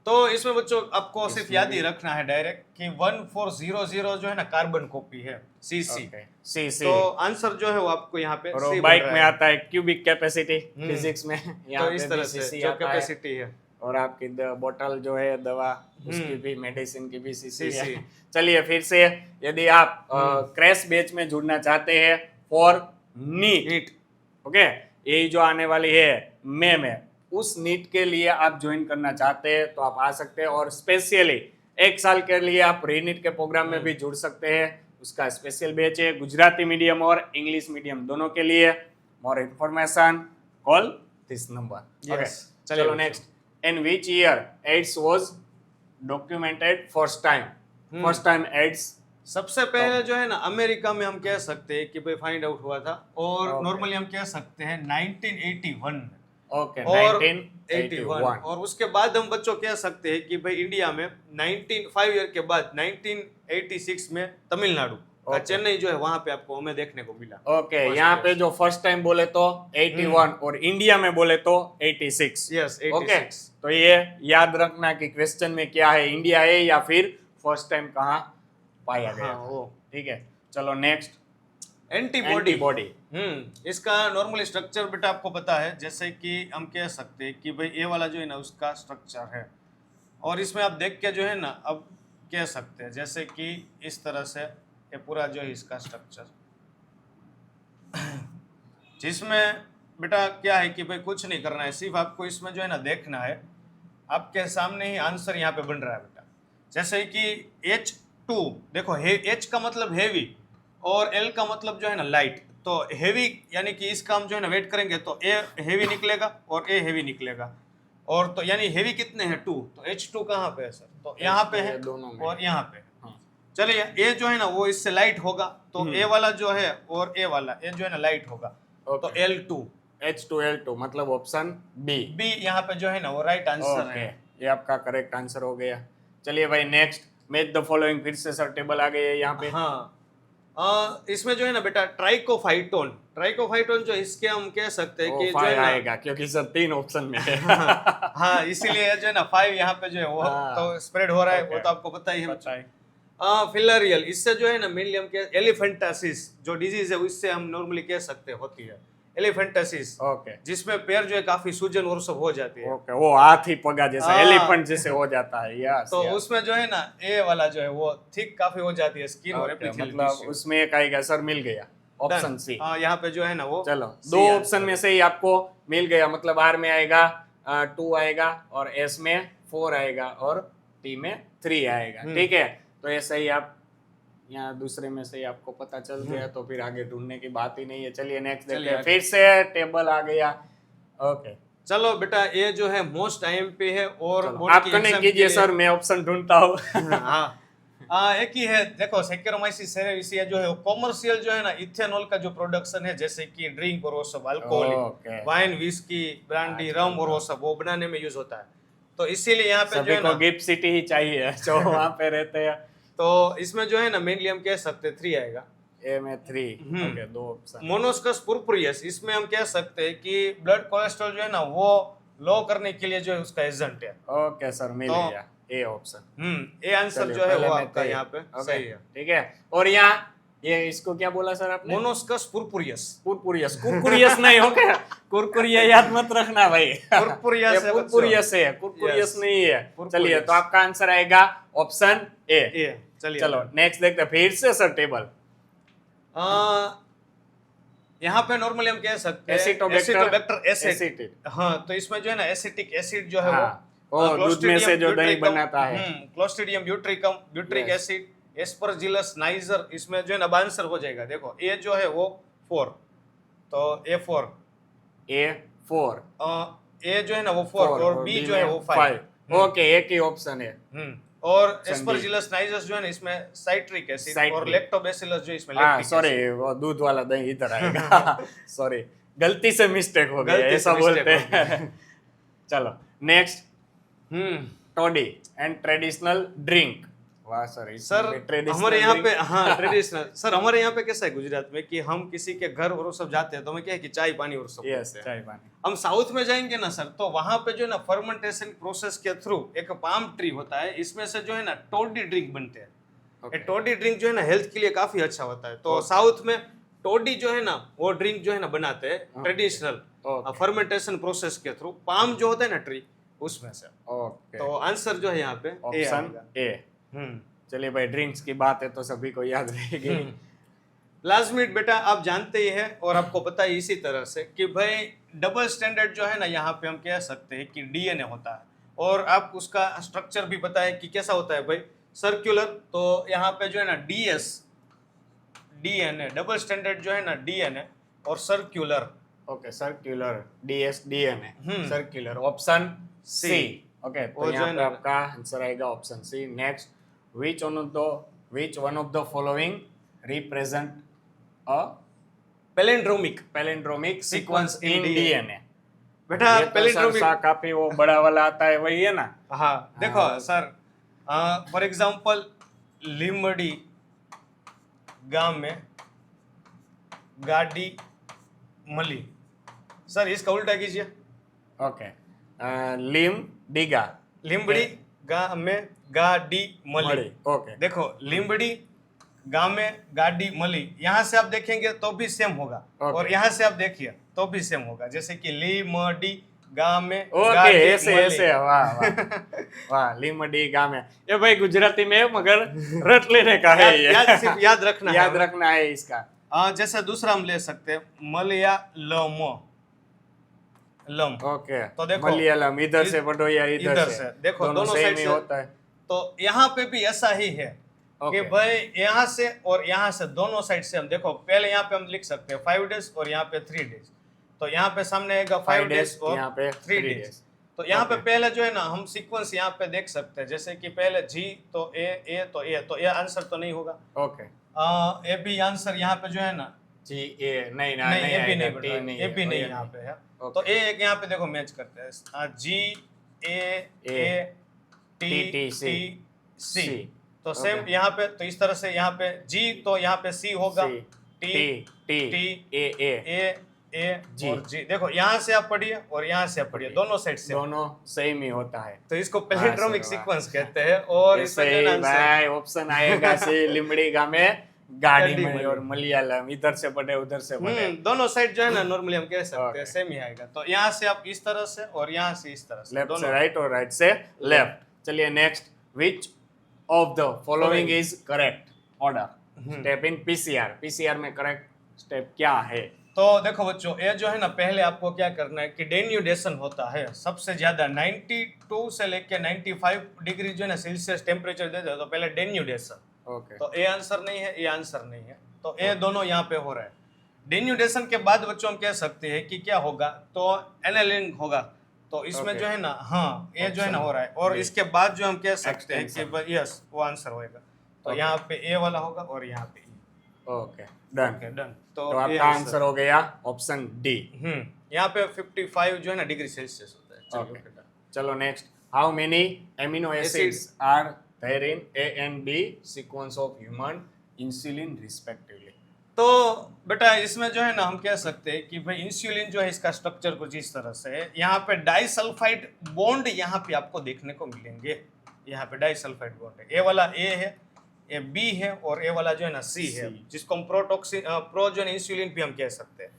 Speaker 2: तो इसमें बच्चों आपको सिर्फ याद ही रखना है डायरेक्ट कि 1400 जो है ना कार्बन कॉपी है सीसी
Speaker 1: Okay. C
Speaker 2: तो आंसर जो है वो आपको यहाँ पे
Speaker 1: और
Speaker 2: C बन
Speaker 1: बाइक
Speaker 2: रहा
Speaker 1: में
Speaker 2: है।
Speaker 1: आता है क्यूबिक कैपेसिटी फिजिक्स में, यहाँ
Speaker 2: तो
Speaker 1: पे
Speaker 2: इस
Speaker 1: भी
Speaker 2: तरह से
Speaker 1: CC
Speaker 2: जो
Speaker 1: आता है।
Speaker 2: कैपेसिटी है
Speaker 1: और आपकी बोतल जो है दवा उसकी भी मेडिसिन की भी सीसी है।
Speaker 2: CC
Speaker 1: चलिए फिर से, यदि आप क्रैश बैच में जुड़ना चाहते हैं फॉर नीट,
Speaker 2: नीट
Speaker 1: ओके, यही जो आने वाली है मई में, उस नीट के लिए आप ज्वाइन करना चाहते हैं तो आप आ सकते हैं। और स्पेशली 1 साल के लिए आप री नीट के प्रोग्राम में भी जुड़ सकते हैं। उसका स्पेशल बैच है गुजराती मीडियम और इंग्लिश मीडियम दोनों के लिए। More information call this number. Okay,
Speaker 2: चलिए
Speaker 1: चलो
Speaker 2: बच्चों।
Speaker 1: Next. In which year AIDS was documented first time AIDS?
Speaker 2: सबसे पहले जो है ना अमेरिका में हम कह सकते हैं कि भाई फाइंड आउट हुआ था और
Speaker 1: Okay.
Speaker 2: नॉर्मली हम कह सकते हैं 1981 में
Speaker 1: ओके,
Speaker 2: और
Speaker 1: 1981।
Speaker 2: और उसके बाद हम बच्चों कह सकते हैं कि भाई इंडिया में 5 ईयर के बाद 1986 में तमिलनाडु का
Speaker 1: Okay.
Speaker 2: चेन्नई जो है वहां पे आपको हमें देखने को मिला।
Speaker 1: ओके, यहाँ पे जो फर्स्ट टाइम बोले तो 81 और इंडिया में बोले तो 86।
Speaker 2: यस
Speaker 1: ओके,
Speaker 2: 86
Speaker 1: तो ये याद रखना कि क्वेश्चन में क्या है, इंडिया है या फिर फर्स्ट टाइम कहाँ पाया गया
Speaker 2: हाँ,
Speaker 1: था।
Speaker 2: वो
Speaker 1: ठीक है, चलो नेक्स्ट।
Speaker 2: Antibody
Speaker 1: antibody.
Speaker 2: इसका नॉर्मली स्ट्रक्चर बेटा आपको पता है, जैसे कि हम कह सकते हैं कि भाई ये वाला जो है ना उसका स्ट्रक्चर है और इसमें आप देख के जो है ना अब कह सकते हैं जैसे कि इस तरह से ये पूरा जो है इसका स्ट्रक्चर, जिसमें बेटा क्या है कि भाई कुछ नहीं करना है, सिर्फ आपको इसमें जो है ना देखना है। आपके सामने ही आंसर यहाँ पे बन रहा है बेटा, जैसे कि H2 देखो, H का मतलब हेवी और L का मतलब जो है ना लाइट। तो हेवी यानी कि इसका हम जो है ना वेट करेंगे तो A हेवी निकलेगा और A हेवी निकलेगा, और तो यानी हेवी कितने हैं 2, तो H2 कहाँ पे है सर, तो यहाँ पे है
Speaker 1: दोनों में।
Speaker 2: और यहाँ पे।
Speaker 1: हाँ।
Speaker 2: चलिए A जो है ना वो इससे लाइट होगा, तो A वाला जो है और A वाला ये जो है ना लाइट होगा, तो L2
Speaker 1: H2L2 मतलब ऑप्शन बी।
Speaker 2: B यहाँ पे जो है ना वो राइट आंसर है।
Speaker 1: ये आपका करेक्ट आंसर हो गया। चलिए भाई नेक्स्ट, मैच द फॉलोइंग। फिर से सर टेबल आ गई है यहाँ पे।
Speaker 2: हाँ इसमें जो है ना बेटा ट्राइकोफाइटोन जो इसके हम कह सकते हैं कि जो है
Speaker 1: 5
Speaker 2: ना
Speaker 1: आएगा क्योंकि सर 3 ऑप्शन में है।
Speaker 2: हाँ इसीलिए जो है ना 5 यहाँ पे जो है वो
Speaker 1: हाँ।
Speaker 2: तो स्प्रेड हो रहा है, वो
Speaker 1: Okay.
Speaker 2: तो आपको पता ही है।
Speaker 1: पता है।
Speaker 2: फिलरियल, इससे जो है ना मेनली हम कह एलिफेंटासिस जो डिजीज है उससे हम नॉर्मली कह सकते होती है एलिफेंटासिस,
Speaker 1: ओके
Speaker 2: जिसमें पैर जो है काफी सूजन और सब हो जाती है।
Speaker 1: ओके, वो हाथी पगा जैसा
Speaker 2: हाँ।
Speaker 1: एलिफेंट जैसे हो जाता है। यस,
Speaker 2: तो उसमें जो है ना ए वाला जो है वो थिक काफी हो जाती है स्किन और एपिथेलियल
Speaker 1: मतलब
Speaker 2: टिश्यू।
Speaker 1: उसमें एक आएगा सर, मिल गया ऑप्शन सी।
Speaker 2: हाँ यहाँ पे जो है ना वो
Speaker 1: चलो
Speaker 2: C
Speaker 1: 2
Speaker 2: आंसर
Speaker 1: ऑप्शन में
Speaker 2: है।
Speaker 1: से ही आपको मिल गया, मतलब आर में आएगा 2 आएगा और एस में 4 आएगा और टी में 3 आएगा। ठीक है, तो ऐसे ही आप यहाँ दूसरे में से ही आपको पता चल गया, तो फिर आगे ढूंढने की बात ही नहीं है। चलिए नेक्स्ट देखते
Speaker 2: चलिए
Speaker 1: हैं।
Speaker 2: आगे।
Speaker 1: फिर से टेबल आ गया। ओके,
Speaker 2: चलो बेटा ये जो है मोस्ट IMP है और
Speaker 1: चलो,
Speaker 2: board
Speaker 1: आप
Speaker 2: की
Speaker 1: कनेक्ट
Speaker 2: exam के
Speaker 1: कीजिए
Speaker 2: लिए-
Speaker 1: सर, मैं ऑप्शन ढूंढता हूँ।
Speaker 2: हाँ एक ही है, देखो सेक्रोमाइसिस सेरेविसिया जो है कॉमर्शियल जो है ना इथेनॉल का जो प्रोडक्शन है, जैसे कि ड्रिंक और वो सब
Speaker 1: Okay.
Speaker 2: Alcohol, wine, whisky, brandy, rum और वो सब वो बनाने में यूज होता है। तो इसीलिए यहाँ पे जो
Speaker 1: सभी
Speaker 2: है
Speaker 1: को
Speaker 2: ना
Speaker 1: गिफ्ट सिटी ही चाहिए जो वहाँ पे रहते हैं।
Speaker 2: तो इसमें जो है ना मेनली हम कह सकते हैं 3 आएगा।
Speaker 1: ए में 3। Okay, 2 option.
Speaker 2: मोनोस्कस पुरपुरियस, इसमें हम कह सकते हैं कि ब्लड कोलेस्ट्रॉल जो है ना वो लो करने के लिए जो है उसका एजेंट है।
Speaker 1: ओके सर, मिल
Speaker 2: तो-
Speaker 1: गया ए ऑप्शन।
Speaker 2: ये आंसर जो है वो आपका यहाँ पे सही है।
Speaker 1: ठीक है, और यहाँ ये इसको क्या बोला सर आपने?
Speaker 2: मोनोस्कस पुरपुरियस।
Speaker 1: कुरकुरियस। कुरकुरियस नहीं हो क्या? कुरकुरिया याद मत रखना भाई।
Speaker 2: कुरकुरियस है बच्चों।
Speaker 1: कुरकुरियस है, कुरकुरियस
Speaker 2: Yes.
Speaker 1: नहीं है।
Speaker 2: कुरकुरियस।
Speaker 1: चलिए, तो आपका आंसर आएगा ऑप्शन ए।
Speaker 2: ये चलिए
Speaker 1: चलो नेक्स्ट देखते हैं। फिर से सर टेबल।
Speaker 2: यहाँ पे नॉर्मली हम कह सकते हैं
Speaker 1: एसिटोबैक्टर
Speaker 2: एसिटोबैक्टर एसिड।
Speaker 1: एसिड।
Speaker 2: हाँ तो इसमें जो है ना एसिटिक एसिड जो है
Speaker 1: हाँ, वो दूध में से जो दही बनाता है।
Speaker 2: Clostridium butyricum, butyric
Speaker 1: Yes.
Speaker 2: Acid, Aspergillus niger, इसमें जो है ना अब आंसर हो जाएगा। देखो ए जो है वो 4, तो A4,
Speaker 1: A4
Speaker 2: ए जो है ना वो 4 और बी जो है वो 5।
Speaker 1: ओके, एक ही ऑप्शन है।
Speaker 2: और
Speaker 1: संदीप।
Speaker 2: एस्परजिलस नाइजर जो है ना इसमें साइट्रिक एसिड और
Speaker 1: Citric।
Speaker 2: लैक्टोबैसिलस जो इसमें
Speaker 1: हाँ
Speaker 2: लैक्टिक
Speaker 1: सॉरी, वो दूध वाला दही इधर आएगा। सॉरी, गलती से मिस्टेक हो गया,
Speaker 2: गलती से
Speaker 1: ऐसा
Speaker 2: mistake
Speaker 1: बोलते
Speaker 2: हो
Speaker 1: हैं। चलो next, Todi and traditional drink. वाह सर,
Speaker 2: सर हमारे यहाँ पे हाँ ट्रेडिशनल सर हमारे यहाँ पे कैसा है गुजरात में कि हम किसी के घर और वो सब जाते हैं तो हमें क्या है कि चाय पानी और सब
Speaker 1: यस,
Speaker 2: देते हैं।
Speaker 1: चाय पानी।
Speaker 2: हम साउथ में जाएंगे ना सर तो वहां पे जो है ना फर्मेंटेशन प्रोसेस के थ्रू एक पाम ट्री होता है, इसमें से जो है ना टोडी ड्रिंक बनते हैं। ये टोडी ड्रिंक जो है ना हेल्थ के लिए काफी अच्छा होता है। तो साउथ में टोडी जो है ना वो ड्रिंक जो है ना बनाते हैं ट्रेडिशनल फर्मेंटेशन प्रोसेस के थ्रू, पाम जो होता है ना ट्री उसमें से।
Speaker 1: ओके,
Speaker 2: तो आंसर जो है यहाँ पे ए
Speaker 1: ऑप्शन
Speaker 2: आएगा।
Speaker 1: ए। चलिए भाई, ड्रिंक्स की बात है तो सभी को याद रहेगी।
Speaker 2: प्लाज्मिड बेटा आप जानते ही है और आपको पता है इसी तरह से कि भाई डबल स्टैंडर्ड जो है ना यहाँ पे हम कह सकते हैं कि डीएनए होता है, और आप उसका स्ट्रक्चर भी पता है कि कैसा होता है भाई, सर्कुलर। तो यहाँ पे जो है ना डीएनए डबल स्टैंडर्ड जो है ना डीएनए और circular.
Speaker 1: Okay, circular DS DNA circular, option C. Okay, तो
Speaker 2: और जो
Speaker 1: यहाँ
Speaker 2: है
Speaker 1: पे
Speaker 2: ना-
Speaker 1: आपका आंसर आएगा option C. Next, which one of the following represent a palindromic sequence in DNA?
Speaker 2: बेटा
Speaker 1: ये तो सर
Speaker 2: पैलिंड्रोमिक
Speaker 1: सा काफी वो बड़ा वाला आता है, वही है ना?
Speaker 2: हाँ देखो सर फॉर एग्जांपल लिमड़ी गांव में गाड़ी मली, सर इसका उल्टा कीजिए।
Speaker 1: ओके, लिम डिगा
Speaker 2: लिमड़ी गांव में गाड़ी मली।
Speaker 1: मड़ी। ओके,
Speaker 2: देखो लिमड़ी गांव में गाड़ी मली, यहाँ से आप देखेंगे तो भी सेम होगा
Speaker 1: Okay.
Speaker 2: और यहाँ से आप देखिए तो भी सेम होगा, जैसे कि लिमड़ी गांव में
Speaker 1: ओके,
Speaker 2: गाड़ी
Speaker 1: ऐसे
Speaker 2: मली।
Speaker 1: ऐसे, वाह वाह वाह, लिमडी गांव में। ये भाई गुजराती में है, मगर रट लेने का है ये।
Speaker 2: सिर्फ याद रखना
Speaker 1: याद
Speaker 2: है।
Speaker 1: रखना है इसका।
Speaker 2: जैसे दूसरा हम ले सकते हैं मलयालम लम।
Speaker 1: ओके,
Speaker 2: तो देखो,
Speaker 1: मलयालम इधर से पढ़ो या
Speaker 2: इधर
Speaker 1: इधर
Speaker 2: से। देखो, दोनों
Speaker 1: सेम
Speaker 2: साइड
Speaker 1: ही
Speaker 2: से।
Speaker 1: होता है।
Speaker 2: तो यहाँ पे भी ऐसा ही है कि
Speaker 1: Okay.
Speaker 2: भाई यहाँ से और यहाँ से दोनों साइड से हम देखो, पहले यहाँ पे हम लिख सकते हैं 5 डेज और यहाँ पे 3 डेज। तो यहाँ पे सामने आएगा 5 डेज और
Speaker 1: यहाँ पे
Speaker 2: 3
Speaker 1: 3
Speaker 2: डेज।
Speaker 1: days।
Speaker 2: तो यहाँ पे
Speaker 1: Okay.
Speaker 2: पहले जो है ना हम सीक्वेंस यहाँ पे देख सकते हैं, जैसे कि पहले जी तो ए तो ए, तो ये आंसर तो नहीं होगा।
Speaker 1: ओके,
Speaker 2: ए बी आंसर यहाँ पे जो है ना
Speaker 1: जी ए नहीं ना,
Speaker 2: नहीं, ए बी नहीं
Speaker 1: आएगा,
Speaker 2: बढ़
Speaker 1: टी
Speaker 2: रहा
Speaker 1: नहीं
Speaker 2: है, ए बी
Speaker 1: है,
Speaker 2: नहीं
Speaker 1: ये
Speaker 2: यहाँ पे है।
Speaker 1: Okay.
Speaker 2: तो ए एक यहाँ पे देखो मैच करते हैं, जी ए टी
Speaker 1: टी, सी,
Speaker 2: सी।
Speaker 1: सी।
Speaker 2: तो
Speaker 1: Okay.
Speaker 2: सेम यहाँ पे, तो इस तरह से यहाँ पे जी तो यहाँ पे सी होगा,
Speaker 1: सी,
Speaker 2: टी
Speaker 1: टी
Speaker 2: टी
Speaker 1: ए
Speaker 2: ए
Speaker 1: जी।
Speaker 2: और जी। देखो यहाँ से आप पढ़िए और यहाँ से आप पढ़िए, दोनों साइड से।
Speaker 1: दोनों सेम ही होता है।
Speaker 2: तो इसको
Speaker 1: हाँ,
Speaker 2: पैलिंड्रोमिक
Speaker 1: सर, वाह।
Speaker 2: सीक्वेंस कहते हैं। और इसका
Speaker 1: ऐसे
Speaker 2: जो
Speaker 1: ही
Speaker 2: है ना
Speaker 1: भाई ऑप्शन आएगा से लिमड़ी गांव में गाड़ी
Speaker 2: गाड़ी
Speaker 1: में,
Speaker 2: में।
Speaker 1: और मलयालम इधर से पढ़े उधर से पढ़े।
Speaker 2: दोनों साइड जो है ना नॉर्मली हम कह सकते हैं
Speaker 1: Okay.
Speaker 2: सेम ही आएगा। तो यहाँ से आप इस तरह से और यहाँ से इस तरह से,
Speaker 1: लेफ्ट से
Speaker 2: दोनों।
Speaker 1: राइट और राइट से लेफ्ट। चलिए next, which of the following is correct order step in PCR? PCR में करेक्ट स्टेप क्या है?
Speaker 2: तो देखो बच्चों, ये जो है ना पहले आपको क्या करना है कि डेन्यूडेशन होता है सबसे ज्यादा 92 से लेके 95 डिग्री जो है ना सेल्सियस टेम्परेचर देते हैं, तो पहले डेन्यूडेशन।
Speaker 1: ओके,
Speaker 2: तो ए आंसर नहीं है, ये आंसर नहीं है, तो ये दोनों यहाँ पे हो रहा है। डेन्यूडेशन के बाद बच्चों हम कह सकते हैं कि क्या होगा, तो एनालिंग होगा। तो इसमें
Speaker 1: Okay.
Speaker 2: जो है ना हाँ ये जो है ना हो रहा है, और
Speaker 1: B.
Speaker 2: इसके बाद जो हम कह सकते हैं
Speaker 1: Extension.
Speaker 2: कि यस वो आंसर होएगा। तो
Speaker 1: Okay.
Speaker 2: यहाँ पे ए वाला होगा और यहाँ पे E।
Speaker 1: Okay, done.
Speaker 2: Okay done.
Speaker 1: तो
Speaker 2: ये
Speaker 1: आपका आंसर हो गया ऑप्शन डी।
Speaker 2: यहाँ पे 55 जो है ना डिग्री सेल्सियस होता है। चलो,
Speaker 1: Okay.
Speaker 2: okay, done.
Speaker 1: चलो next, how many amino acids
Speaker 2: Acids.
Speaker 1: Are there in A and B sequence of human insulin respectively?
Speaker 2: तो बेटा इसमें जो है ना हम कह सकते हैं कि भाई इंसुलिन जो है इसका स्ट्रक्चर कुछ इस तरह से है। यहाँ पे डाइसल्फाइड बॉन्ड यहाँ पे आपको देखने को मिलेंगे। यहाँ पे डाइसल्फाइड बॉन्ड है, ए वाला ए है, ए बी है और ए वाला जो है ना सी है, जिसको हम प्रो जो है इंसुलिन भी हम कह सकते हैं।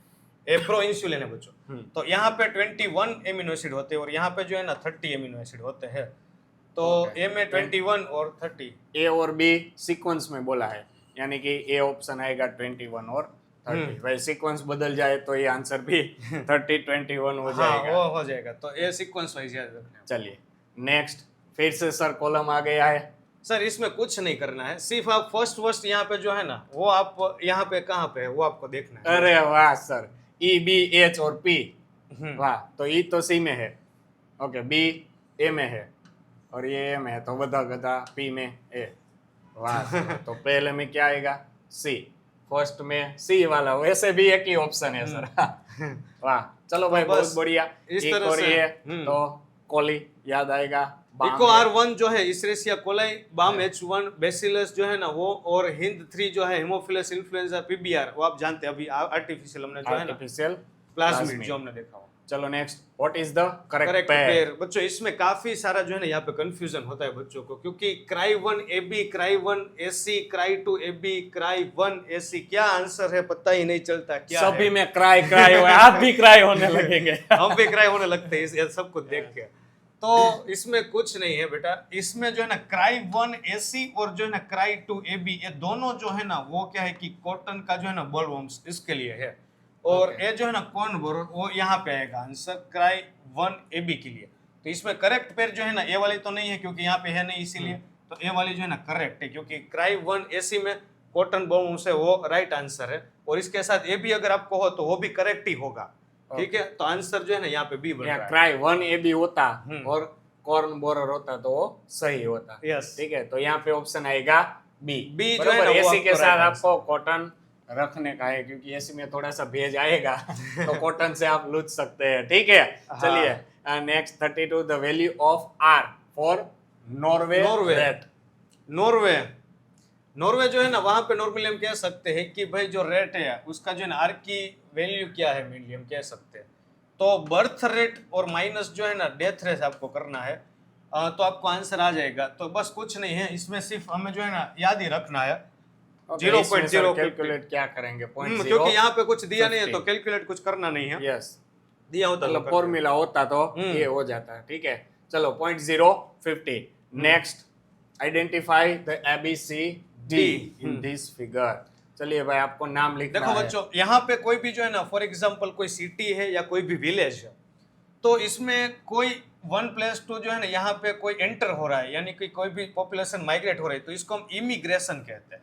Speaker 2: ए प्रो इंसुलिन है बच्चों। तो यहाँ पे 21 एमिनो एसिड होते हैं और यहाँ पे जो है ना 30 एमिनो एसिड होते हैं। तो
Speaker 1: Okay.
Speaker 2: ए में 21 और 30।
Speaker 1: ए और बी सीक्वेंस में बोला है, यानी कि ए ऑप्शन आएगा 21 और 30। भाई सीक्वेंस बदल जाए तो ये आंसर भी 30 21 हो
Speaker 2: हाँ
Speaker 1: जाएगा।
Speaker 2: वो हो जाएगा। तो ये सीक्वेंस वाइज याद रखना।
Speaker 1: चलिए नेक्स्ट, फिर से सर कॉलम आ गया है।
Speaker 2: सर इसमें कुछ नहीं करना है, सिर्फ आप फर्स्ट यहाँ पे जो है ना वो आप यहाँ पे कहाँ पे है वो आपको देखना है।
Speaker 1: अरे वाह सर, ई बी एच और पी,
Speaker 2: हम्म।
Speaker 1: वाह। तो ई तो सी में है, ओके, बी ए में है और ये ए में है, तो गधा गधा पी में ए, वाह सर। तो पहले में क्या आएगा? सी। फर्स्ट में सी वाला, वैसे भी एक ही ऑप्शन है सर। वाह, चलो भाई,
Speaker 2: बस
Speaker 1: बहुत बढ़िया।
Speaker 2: इस
Speaker 1: एक
Speaker 2: तरह
Speaker 1: और
Speaker 2: से,
Speaker 1: ये
Speaker 2: हम्म।
Speaker 1: तो कोली याद आएगा, बाम
Speaker 2: इको
Speaker 1: है।
Speaker 2: R1 जो है इसेरिया कोलाई, बाम H1, बेसिलस जो है ना वो, और हिंद 3 जो है हेमोफिलस इन्फ्लुएंजा PBR, वो आप जानते हैं, अभी आर्टिफिशियल हमने जो है ना
Speaker 1: आर्टिफिशियल
Speaker 2: प्लाज्मिड जो हमने देखा हुआ।
Speaker 1: चलो next, what is the correct
Speaker 2: correct
Speaker 1: pair?
Speaker 2: Pair बच्चों, इसमें काफी सारा जो है ना यहाँ पे कंफ्यूजन होता है बच्चों को, क्योंकि cry 1 AB, cry 1 AC, cry 2 AB, cry 1 AC, क्या आंसर है पता ही नहीं चलता क्या
Speaker 1: सभी
Speaker 2: है।
Speaker 1: में क्राई क्राई हुआ, आप भी क्राई होने लगेंगे।
Speaker 2: हम भी क्राई होने लगते हैं इस सबको देख के। तो इसमें कुछ नहीं है बेटा, इसमें जो है ना क्राई 1 AC और जो है ना क्राई 2 AB, ये दोनों जो है ना वो क्या है कि कॉटन का जो है ना बोलवर्म्स इसके लिए है, और ये जो है ना कॉर्न बोरोन वो यहाँ पे आएगा आंसर क्राई 1 AB के लिए। तो इसमें करेक्ट पेयर जो है ना ये वाली तो नहीं है, क्योंकि यहाँ पे है नहीं, इसीलिए तो ये वाली जो है ना करेक्ट है, क्योंकि क्राई 1 AC में कॉटन बोलवर्म्स है, वो राइट आंसर है, और इसके साथ ये भी अगर आपको हो तो वो भी करेक्ट ही होगा। ठीक है, तो आंसर जो है ना यहाँ पे बी बन रहा
Speaker 1: यहाँ
Speaker 2: है।
Speaker 1: क्राई 1 AB होता और कॉर्न बोरर होता तो वो सही होता।
Speaker 2: यस,
Speaker 1: ठीक है, तो यहाँ पे ऑप्शन आएगा बी।
Speaker 2: बी जो है ना वो
Speaker 1: एसी के
Speaker 2: आपको
Speaker 1: साथ
Speaker 2: right
Speaker 1: आपको कॉटन रखने का है, क्योंकि एसी में थोड़ा सा भेज आएगा तो कॉटन से आप लूट सकते हैं। ठीक है, चलिए next 32, the value of R for Norway
Speaker 2: Norway.
Speaker 1: Rate.
Speaker 2: Norway जो है ना वहां पे नॉर्मली हम कह सकते हैं कि भाई जो रेट है उसका जो है ना आर की वैल्यू क्या है, मेनली हम कह सकते हैं तो बर्थ रेट और माइनस जो है ना डेथ रेट आपको करना है, तो आपको आंसर आ जाएगा। तो बस कुछ नहीं है इसमें, सिर्फ हमें जो है ना याद ही रखना है 0.0
Speaker 1: कैलकुलेट क्या करेंगे? पॉइंट
Speaker 2: क्योंकि यहाँ पे कुछ दिया नहीं है तो कैलकुलेट कुछ करना नहीं है।
Speaker 1: यस,
Speaker 2: दिया होता तो
Speaker 1: मतलब फॉर्मूला होता तो ये हो जाता है। ठीक है, चलो 0.050। Next, identify the ABCD in this figure. चलिए भाई, आपको नाम लिखना
Speaker 2: देखो
Speaker 1: है।
Speaker 2: बच्चों, यहाँ पे कोई भी जो है ना फॉर एग्जांपल कोई सिटी है या कोई भी विलेज है, तो इसमें कोई 1+2 जो है ना यहाँ पे कोई एंटर हो रहा है, यानी कि कोई भी पॉपुलेशन माइग्रेट हो रही है, तो इसको हम इमिग्रेशन कहते हैं।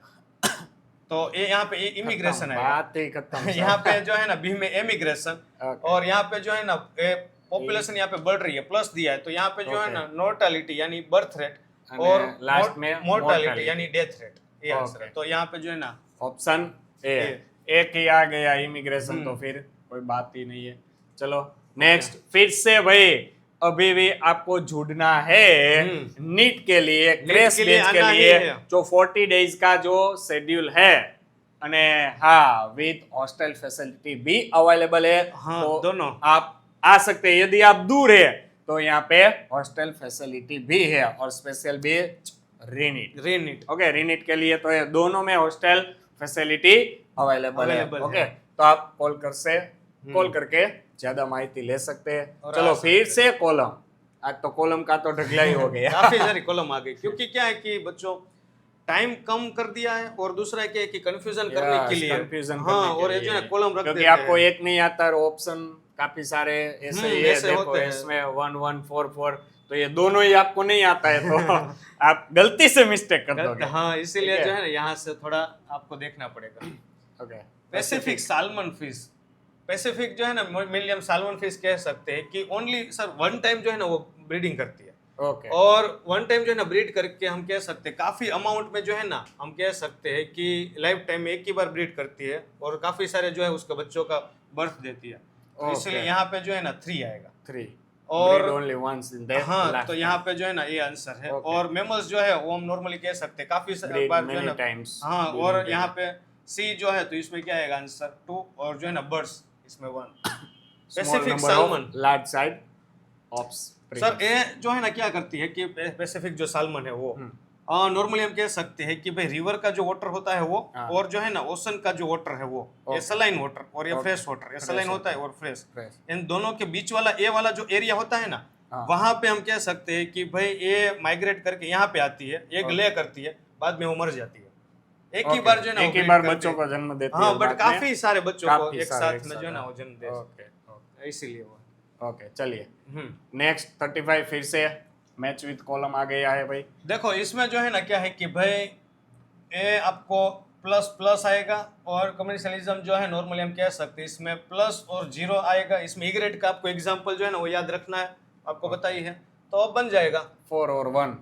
Speaker 2: तो ये यहाँ पे इमिग्रेशन है,
Speaker 1: बात ही खत्म।
Speaker 2: यहाँ पे जो है ना बी में एमिग्रेशन,
Speaker 1: Okay.
Speaker 2: और यहाँ पे जो है ना पॉपुलेशन यहाँ पे बढ़ रही है, प्लस दिया है, तो यहाँ पे जो है ना नॉर्टलिटी यानी बर्थ रेट और
Speaker 1: लास्ट में
Speaker 2: मोर्टालिटी यानी डेथ रेट, ये
Speaker 1: Okay.
Speaker 2: आंसर है। तो यहाँ पे जो है ना
Speaker 1: ऑप्शन ए, एक ही आ गया इमिग्रेशन, तो फिर कोई बात ही नहीं है। चलो नेक्स्ट, फिर से भाई अभी भी आपको जुड़ना है नीट के लिए, क्रेश
Speaker 2: के लिए
Speaker 1: बैच के
Speaker 2: आना ही
Speaker 1: लिए,
Speaker 2: है।
Speaker 1: जो 40 डेज का जो शेड्यूल है, અને हाँ विद हॉस्टल फैसिलिटी भी अवेलेबल है।
Speaker 2: हाँ,
Speaker 1: तो
Speaker 2: दोनों
Speaker 1: आप आ सकते हैं। यदि आप दूर है तो यहाँ पे हॉस्टल फैसिलिटी भी है, और स्पेशल भी रीनीट। ओके, रीनीट के लिए तो ये दोनों में हॉस्टल फैसिलिटी अवेलेबल है।
Speaker 2: Available
Speaker 1: ओके,
Speaker 2: है।
Speaker 1: तो आप कॉल करके ज्यादा माहिती ले सकते हैं।
Speaker 2: और
Speaker 1: चलो
Speaker 2: आ
Speaker 1: फिर से कॉलम, आज तो कॉलम का तो ढगला ही हो गया।
Speaker 2: काफी सारी कॉलम आ गई, क्योंकि क्या है कि बच्चों टाइम कम कर दिया है, और दूसरा क्या है कि कंफ्यूजन करने के लिए,
Speaker 1: कंफ्यूजन
Speaker 2: हाँ, और ये जो है कॉलम रख
Speaker 1: क्योंकि
Speaker 2: देते
Speaker 1: आपको
Speaker 2: हैं।
Speaker 1: एक नहीं आता है, ऑप्शन काफी सारे ऐसे ही है।
Speaker 2: ऐसे
Speaker 1: देखो
Speaker 2: होते हैं।
Speaker 1: इसमें 1144, तो ये दोनों ही आपको नहीं आता है, तो आप गलती से मिस्टेक कर दोगे।
Speaker 2: हाँ, इसीलिए
Speaker 1: ठीक है।
Speaker 2: जो है ना यहाँ से थोड़ा आपको देखना पड़ेगा।
Speaker 1: Okay,
Speaker 2: Pacific salmon fish, Pacific जो है ना मेनली हम साल्मन फिश कह सकते हैं कि ओनली सर वन टाइम जो है ना वो ब्रीडिंग करती है,
Speaker 1: ओके,
Speaker 2: और वन टाइम जो है ना ब्रीड करके हम कह सकते हैं काफी अमाउंट में जो है ना हम कह सकते हैं कि लाइफ टाइम में एक ही बार ब्रीड करती है, और काफी सारे जो है उसके बच्चों का बर्थ देती है। तो
Speaker 1: Okay.
Speaker 2: इसलिए यहाँ पे जो है ना 3 आएगा।
Speaker 1: 3
Speaker 2: और
Speaker 1: ओनली वंस इन दैट
Speaker 2: हाँ, तो यहाँ पे जो है ना ये आंसर है।
Speaker 1: Okay.
Speaker 2: और मेमल्स जो है वो हम नॉर्मली कह सकते हैं काफी
Speaker 1: Breed
Speaker 2: बार जो है
Speaker 1: many
Speaker 2: ना
Speaker 1: times.
Speaker 2: हाँ,
Speaker 1: Breed
Speaker 2: और
Speaker 1: many
Speaker 2: यहाँ पे सी जो है तो इसमें क्या आएगा आंसर 2, और जो है ना बर्ड्स इसमें 1। Pacific salmon,
Speaker 1: large side of
Speaker 2: sir ये जो है ना क्या करती है कि पैसिफिक जो साल्मन है वो नॉर्मली हम कह सकते हैं कि भाई रिवर का जो वाटर होता है वो,
Speaker 1: हाँ।
Speaker 2: और जो है ना ओशन का जो वाटर है वो, ये सलाइन वाटर और ये
Speaker 1: Okay.
Speaker 2: फ्रेश वाटर, ये सलाइन होता है और फ्रेश,
Speaker 1: Fresh.
Speaker 2: इन दोनों के बीच वाला ए वाला जो एरिया होता है ना,
Speaker 1: हाँ।
Speaker 2: वहां पे हम कह सकते हैं कि भाई ये माइग्रेट करके यहाँ पे आती है, एक ले करती है, बाद में वो मर जाती है। एक ही बार जो है ना
Speaker 1: एक ही बार बच्चों को जन्म देती है।
Speaker 2: हाँ, बट
Speaker 1: बाद में
Speaker 2: काफी सारे बच्चों को
Speaker 1: काफी
Speaker 2: एक
Speaker 1: सारे
Speaker 2: साथ में जो है ना वो जन्म दे
Speaker 1: ओके,
Speaker 2: सकते, इसीलिए वो।
Speaker 1: ओके, चलिए नेक्स्ट 35 फिर से मैच विद कॉलम आ गया है भाई।
Speaker 2: देखो इसमें जो है ना क्या है कि भाई ये आपको प्लस प्लस आएगा, और कमर्शियलिज्म जो है नॉर्मली हम कह सकते हैं इसमें प्लस और 0 आएगा। इसमें इग्रेट का आपको एग्जांपल जो है ना वो याद रखना है, आपको बताइए है, तो अब बन जाएगा
Speaker 1: 4 और 1,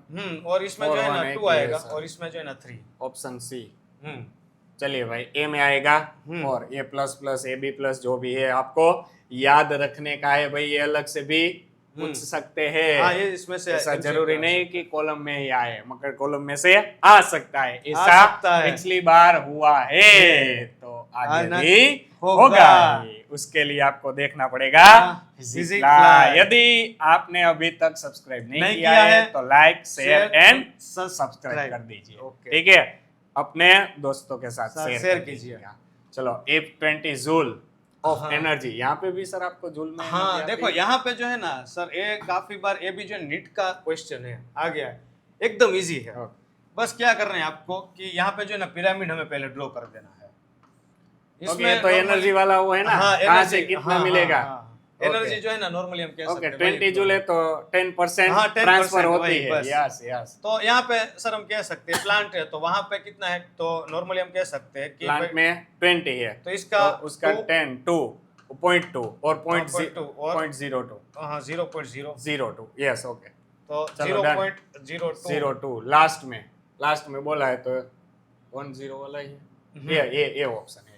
Speaker 2: और इसमें जो है ना 2 आएगा, और इसमें जो है ना 3।
Speaker 1: Option C. चलिए भाई, ए में आएगा और A plus plus A B plus जो भी है आपको याद रखने का है भाई। ये अलग से भी पूछ सकते हैं।
Speaker 2: हाँ, ये इसमें से
Speaker 1: ऐसा
Speaker 2: MCQ
Speaker 1: जरूरी
Speaker 2: आ
Speaker 1: नहीं कि कॉलम में ही आए, मगर कॉलम में से आ सकता है। ऐसा
Speaker 2: सकता है।
Speaker 1: पिछली बार हुआ है तो आगे
Speaker 2: आना
Speaker 1: भी
Speaker 2: होगा।
Speaker 1: होगा ही। उसके लिए आपको देखना पड़ेगा
Speaker 2: Physics
Speaker 1: Physics
Speaker 2: Fly।
Speaker 1: Fly। यदि आपने अभी तक सब्सक्राइब नहीं
Speaker 2: नहीं
Speaker 1: किया
Speaker 2: किया
Speaker 1: है
Speaker 2: है,
Speaker 1: तो like share and
Speaker 2: subscribe
Speaker 1: subscribe कर दीजिए।
Speaker 2: ओके।
Speaker 1: ठीक है, अपने दोस्तों के साथ
Speaker 2: साथ
Speaker 1: शेयर
Speaker 2: शेयर
Speaker 1: कर
Speaker 2: कीजिए।
Speaker 1: दीजिएगा। चलो, F20 जूल ऑफ
Speaker 2: हाँ।
Speaker 1: एनर्जी, यहाँ पे भी सर आपको जूल में
Speaker 2: हाँ
Speaker 1: energy
Speaker 2: देखो,
Speaker 1: आती है?
Speaker 2: यहाँ पे जो है ना सर, ये काफी बार ये भी जो नीट का क्वेश्चन है आ गया है, एकदम इजी है।
Speaker 1: ओके।
Speaker 2: बस क्या करना है आपको कि यहाँ पे जो है ना पिरामिड हमें पहले ड्रॉ कर देना है।
Speaker 1: ओके, तो एनर्जी वाला वो है ना,
Speaker 2: हाँ,
Speaker 1: कहाँ
Speaker 2: एनर्जी
Speaker 1: से कितना मिलेगा?
Speaker 2: एनर्जी जो है ना नॉर्मली हम कह सकते
Speaker 1: ओके,
Speaker 2: हैं
Speaker 1: 20 जूल है तो 10%
Speaker 2: हाँ, 10%
Speaker 1: ट्रांसफर होती
Speaker 2: वही,
Speaker 1: है।
Speaker 2: बस।
Speaker 1: Yes yes.
Speaker 2: तो यहाँ पे सर हम कह सकते हैं प्लांट है तो वहां पे कितना है, तो नॉर्मली हम कह सकते हैं कि
Speaker 1: प्लांट
Speaker 2: भाई-
Speaker 1: में 20 है
Speaker 2: तो इसका
Speaker 1: तो उसका 10 2 0.2 और
Speaker 2: 0.2 और
Speaker 1: 0.02
Speaker 2: हाँ 0.0
Speaker 1: 02 यस। ओके,
Speaker 2: तो
Speaker 1: चलो, done।
Speaker 2: 0.02
Speaker 1: 02 लास्ट में बोला है तो 10 वाला ही है। ये ऑप्शन है।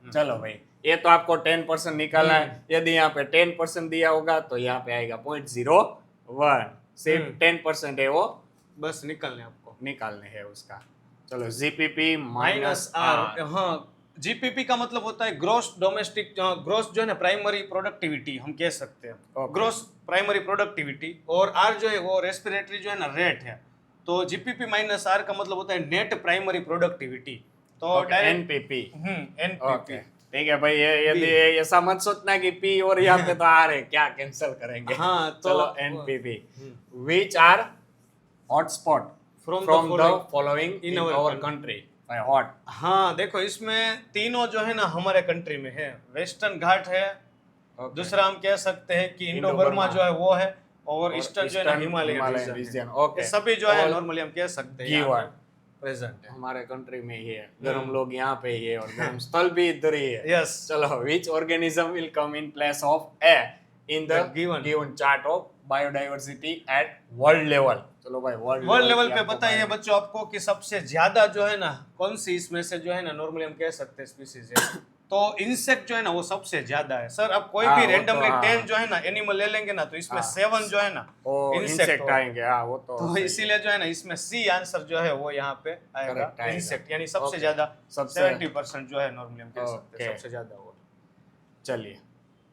Speaker 1: चलो भाई, ये तो आपको 10% निकालना है। यदि यहाँ पे 10% दिया होगा तो यहाँ पे आएगा 0.01। सिर्फ 10% है वो
Speaker 2: बस निकलने आपको
Speaker 1: निकालने है उसका। चलो, जीपीपी
Speaker 2: माइनस आर। हाँ, जीपीपी का मतलब होता है ग्रोस डोमेस्टिक, ग्रोस जो है ना प्राइमरी प्रोडक्टिविटी हम कह सकते हैं।
Speaker 1: Okay.
Speaker 2: ग्रोस प्राइमरी प्रोडक्टिविटी, और आर जो है वो रेस्पिरेटरी जो है ना रेट है। तो जीपीपी माइनस आर का मतलब होता है नेट प्राइमरी प्रोडक्टिविटी। तो डायरेक्ट
Speaker 1: एनपीपी।
Speaker 2: एनपीपी।
Speaker 1: ओके, ठीक है भाई। ये यदि ऐसा मत सोचना कि पी और यहाँ पे तो आर है, क्या कैंसिल करेंगे।
Speaker 2: हाँ, तो
Speaker 1: चलो, NPP which are hotspot
Speaker 2: From
Speaker 1: from
Speaker 2: the
Speaker 1: the
Speaker 2: following
Speaker 1: following in
Speaker 2: in our
Speaker 1: our
Speaker 2: country।
Speaker 1: Country by hot.
Speaker 2: हाँ देखो, इसमें तीनों जो है ना हमारे कंट्री में है। वेस्टर्न घाट है, दूसरा हम कह सकते हैं कि इंडो बर्मा जो है वो है, और ईस्टर्न जो है ना हिमालयन रीजन।
Speaker 1: ओके,
Speaker 2: ये सभी जो है नॉर्मली हम कह सकते हैं
Speaker 1: गिवन
Speaker 2: प्रेजेंट है।
Speaker 1: हमारे कंट्री में ही है। गर्म लोग यहाँ पे ही है और गर्म स्थल भी इधर ही है।
Speaker 2: यस।
Speaker 1: चलो, which organism will come in place of A in the given chart of biodiversity at world level? चलो भाई,
Speaker 2: वर्ल्ड लेवल पे बताइए बच्चों आपको कि सबसे ज्यादा जो है ना कौन सी इसमें से जो है ना नॉर्मली हम कह सकते हैं स्पीसीज है। तो इंसेक्ट जो है ना वो सबसे ज्यादा है सर। अब कोई भी रैंडमली 10 जो है ना एनिमल ले लेंगे ना तो इसमें 7 जो है ना
Speaker 1: इंसेक्ट आएंगे। हाँ, वो
Speaker 2: तो इसीलिए जो है ना इसमें सी आंसर जो है वो यहाँ पे आएगा, इंसेक्ट। यानी सबसे ज्यादा 70% जो है नॉर्मली हम कह सकते हैं सबसे ज्यादा वो।
Speaker 1: चलिए,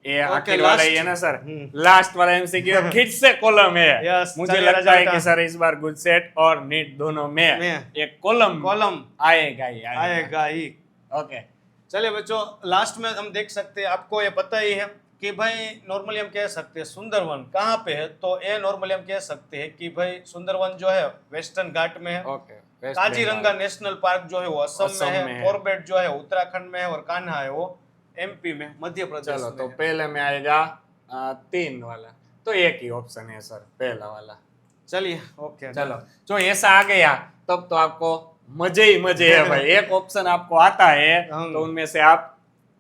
Speaker 1: ये आखिर वाला ही है ना सर, लास्ट वाला एमसीक्यू फिर से कॉलम है।
Speaker 2: Yes,
Speaker 1: मुझे
Speaker 2: चलिए
Speaker 1: लगता है
Speaker 2: राजा
Speaker 1: कि सर इस बार गुजसेट और नीट दोनों में एक कॉलम आएगा ही
Speaker 2: आएगा ही।
Speaker 1: ओके,
Speaker 2: चलिए बच्चों, लास्ट में हम देख सकते हैं, आपको ये पता ही है कि भाई नॉर्मली हम कह सकते हैं सुंदरवन कहाँ पे है। तो ये नॉर्मली हम कह सकते हैं कि भाई सुंदरवन जो है वेस्टर्न घाट में है।
Speaker 1: ओके,
Speaker 2: काजीरंगा नेशनल पार्क जो है वो असम में है, कॉर्बेट जो है उत्तराखंड में है, और कान्हा है वो एमपी में, मध्य प्रदेश
Speaker 1: चलो,
Speaker 2: में
Speaker 1: तो
Speaker 2: है।
Speaker 1: पहले में आएगा 3 वाला, तो एक ही ऑप्शन है सर, पहला वाला।
Speaker 2: चलिए ओके,
Speaker 1: चलो, जो ऐसा आ गया तब तो आपको मजे ही मजे है भाई। एक ऑप्शन आपको आता है तो उनमें से आप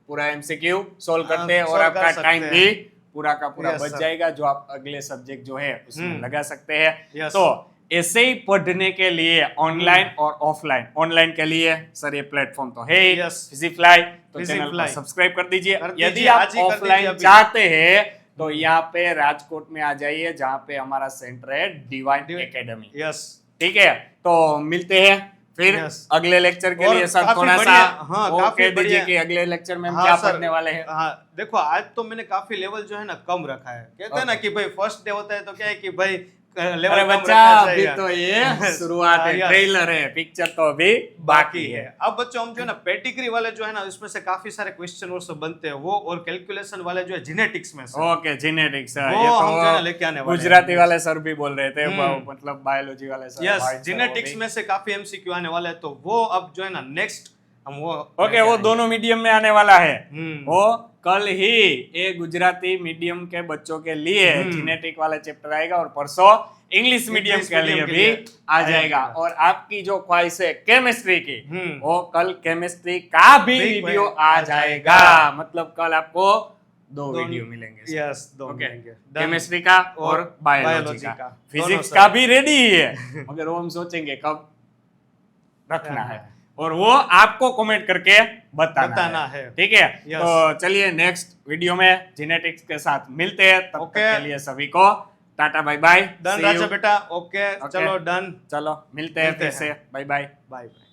Speaker 1: पूरा एमसीक्यू सॉल्व करते हैं और
Speaker 2: solve
Speaker 1: आपका
Speaker 2: कर
Speaker 1: टाइम
Speaker 2: सकते
Speaker 1: भी
Speaker 2: हैं।
Speaker 1: पूरा का पूरा
Speaker 2: Yes,
Speaker 1: बच
Speaker 2: sir।
Speaker 1: जाएगा, जो आप अगले सब्जेक्ट जो है उसमें लगा सकते हैं।
Speaker 2: Yes।
Speaker 1: तो ऐसे ही पढ़ने के लिए ऑनलाइन और ऑफलाइन, ऑनलाइन के लिए सर ये प्लेटफॉर्म तो है
Speaker 2: Yes।
Speaker 1: फिजीफ्लाई, तो
Speaker 2: Physics
Speaker 1: चैनल को
Speaker 2: Fly।
Speaker 1: सब्सक्राइब कर दीजिए।
Speaker 2: कर दीजिए,
Speaker 1: यदि
Speaker 2: आज
Speaker 1: आप
Speaker 2: ही कर दीजिए
Speaker 1: ऑफलाइन
Speaker 2: अभी।
Speaker 1: चाहते हैं तो यहाँ पे राजकोट में आ जाइए, जहाँ पे हमारा सेंटर है डिवाइन एकेडमी।
Speaker 2: यस,
Speaker 1: ठीक है, तो मिलते हैं फिर
Speaker 2: Yes।
Speaker 1: अगले लेक्चर के
Speaker 2: और
Speaker 1: लिए। सर
Speaker 2: काफी
Speaker 1: थोड़ा सा
Speaker 2: बढ़िया, हाँ,
Speaker 1: वो
Speaker 2: काफी
Speaker 1: कह दीजिए
Speaker 2: बढ़िया।
Speaker 1: कि अगले लेक्चर में हम
Speaker 2: हाँ,
Speaker 1: क्या
Speaker 2: सर।
Speaker 1: पढ़ने वाले हैं।
Speaker 2: हाँ देखो, आज तो मैंने काफी लेवल जो है ना कम रखा है। कहते हैं ना कि भाई फर्स्ट डे होता है तो क्या है कि भाई लेवल
Speaker 1: अरे
Speaker 2: कम
Speaker 1: बच्चा,
Speaker 2: रखना
Speaker 1: अभी
Speaker 2: चाहिए।
Speaker 1: तो ये शुरुआत है,
Speaker 2: Yes।
Speaker 1: ट्रेलर है, पिक्चर तो अभी बाकी है।
Speaker 2: अब बच्चों हम जो है ना पेडिग्री वाले जो है ना इसमें से काफी सारे क्वेश्चन और सब बनते हैं वो, और कैलकुलेशन वाले जो है जेनेटिक्स में से
Speaker 1: ओके, जेनेटिक्स
Speaker 2: वो हम जो है ना लेके आने वाले हैं।
Speaker 1: गुजराती वाले सर भी बोल रहे थे, मतलब बायोलॉजी वाले सर।
Speaker 2: यस,
Speaker 1: भाई सर,
Speaker 2: जेनेटिक्स
Speaker 1: वो भी।
Speaker 2: में से काफी एमसीक्यू आने वाले हैं, तो वो अब जो है ना नेक्स्ट हम वो
Speaker 1: ओके, वो दोनों मीडियम में आने वाला है।
Speaker 2: हम्म।
Speaker 1: वो कल ही ये गुजराती मीडियम के बच्चों के लिए जेनेटिक वाला चैप्टर आएगा और परसों इंग्लिश मीडियम के लिए भी आ जाएगा। और आपकी जो ख्वाहिश है केमिस्ट्री की, वो कल केमिस्ट्री का भी वीडियो आ जाएगा। मतलब कल आपको दो वीडियो मिलेंगे।
Speaker 2: यस, दो
Speaker 1: ओके,
Speaker 2: मिलेंगे।
Speaker 1: केमिस्ट्री का और बायोलॉजी का।
Speaker 2: दोनों
Speaker 1: फिजिक्स
Speaker 2: सर।
Speaker 1: का भी रेडी ही है, मगर वो हम सोचेंगे कब रखना है। और वो आपको कमेंट करके
Speaker 2: बताना है।
Speaker 1: ठीक है।
Speaker 2: Yes.
Speaker 1: तो चलिए नेक्स्ट वीडियो में जेनेटिक्स के साथ मिलते हैं, तब तक
Speaker 2: Okay.
Speaker 1: के लिए सभी को टाटा बाय बाय।
Speaker 2: डन राजा बेटा, ओके चलो डन,
Speaker 1: चलो मिलते हैं फिर से, बाय बाय।
Speaker 2: Bye bye.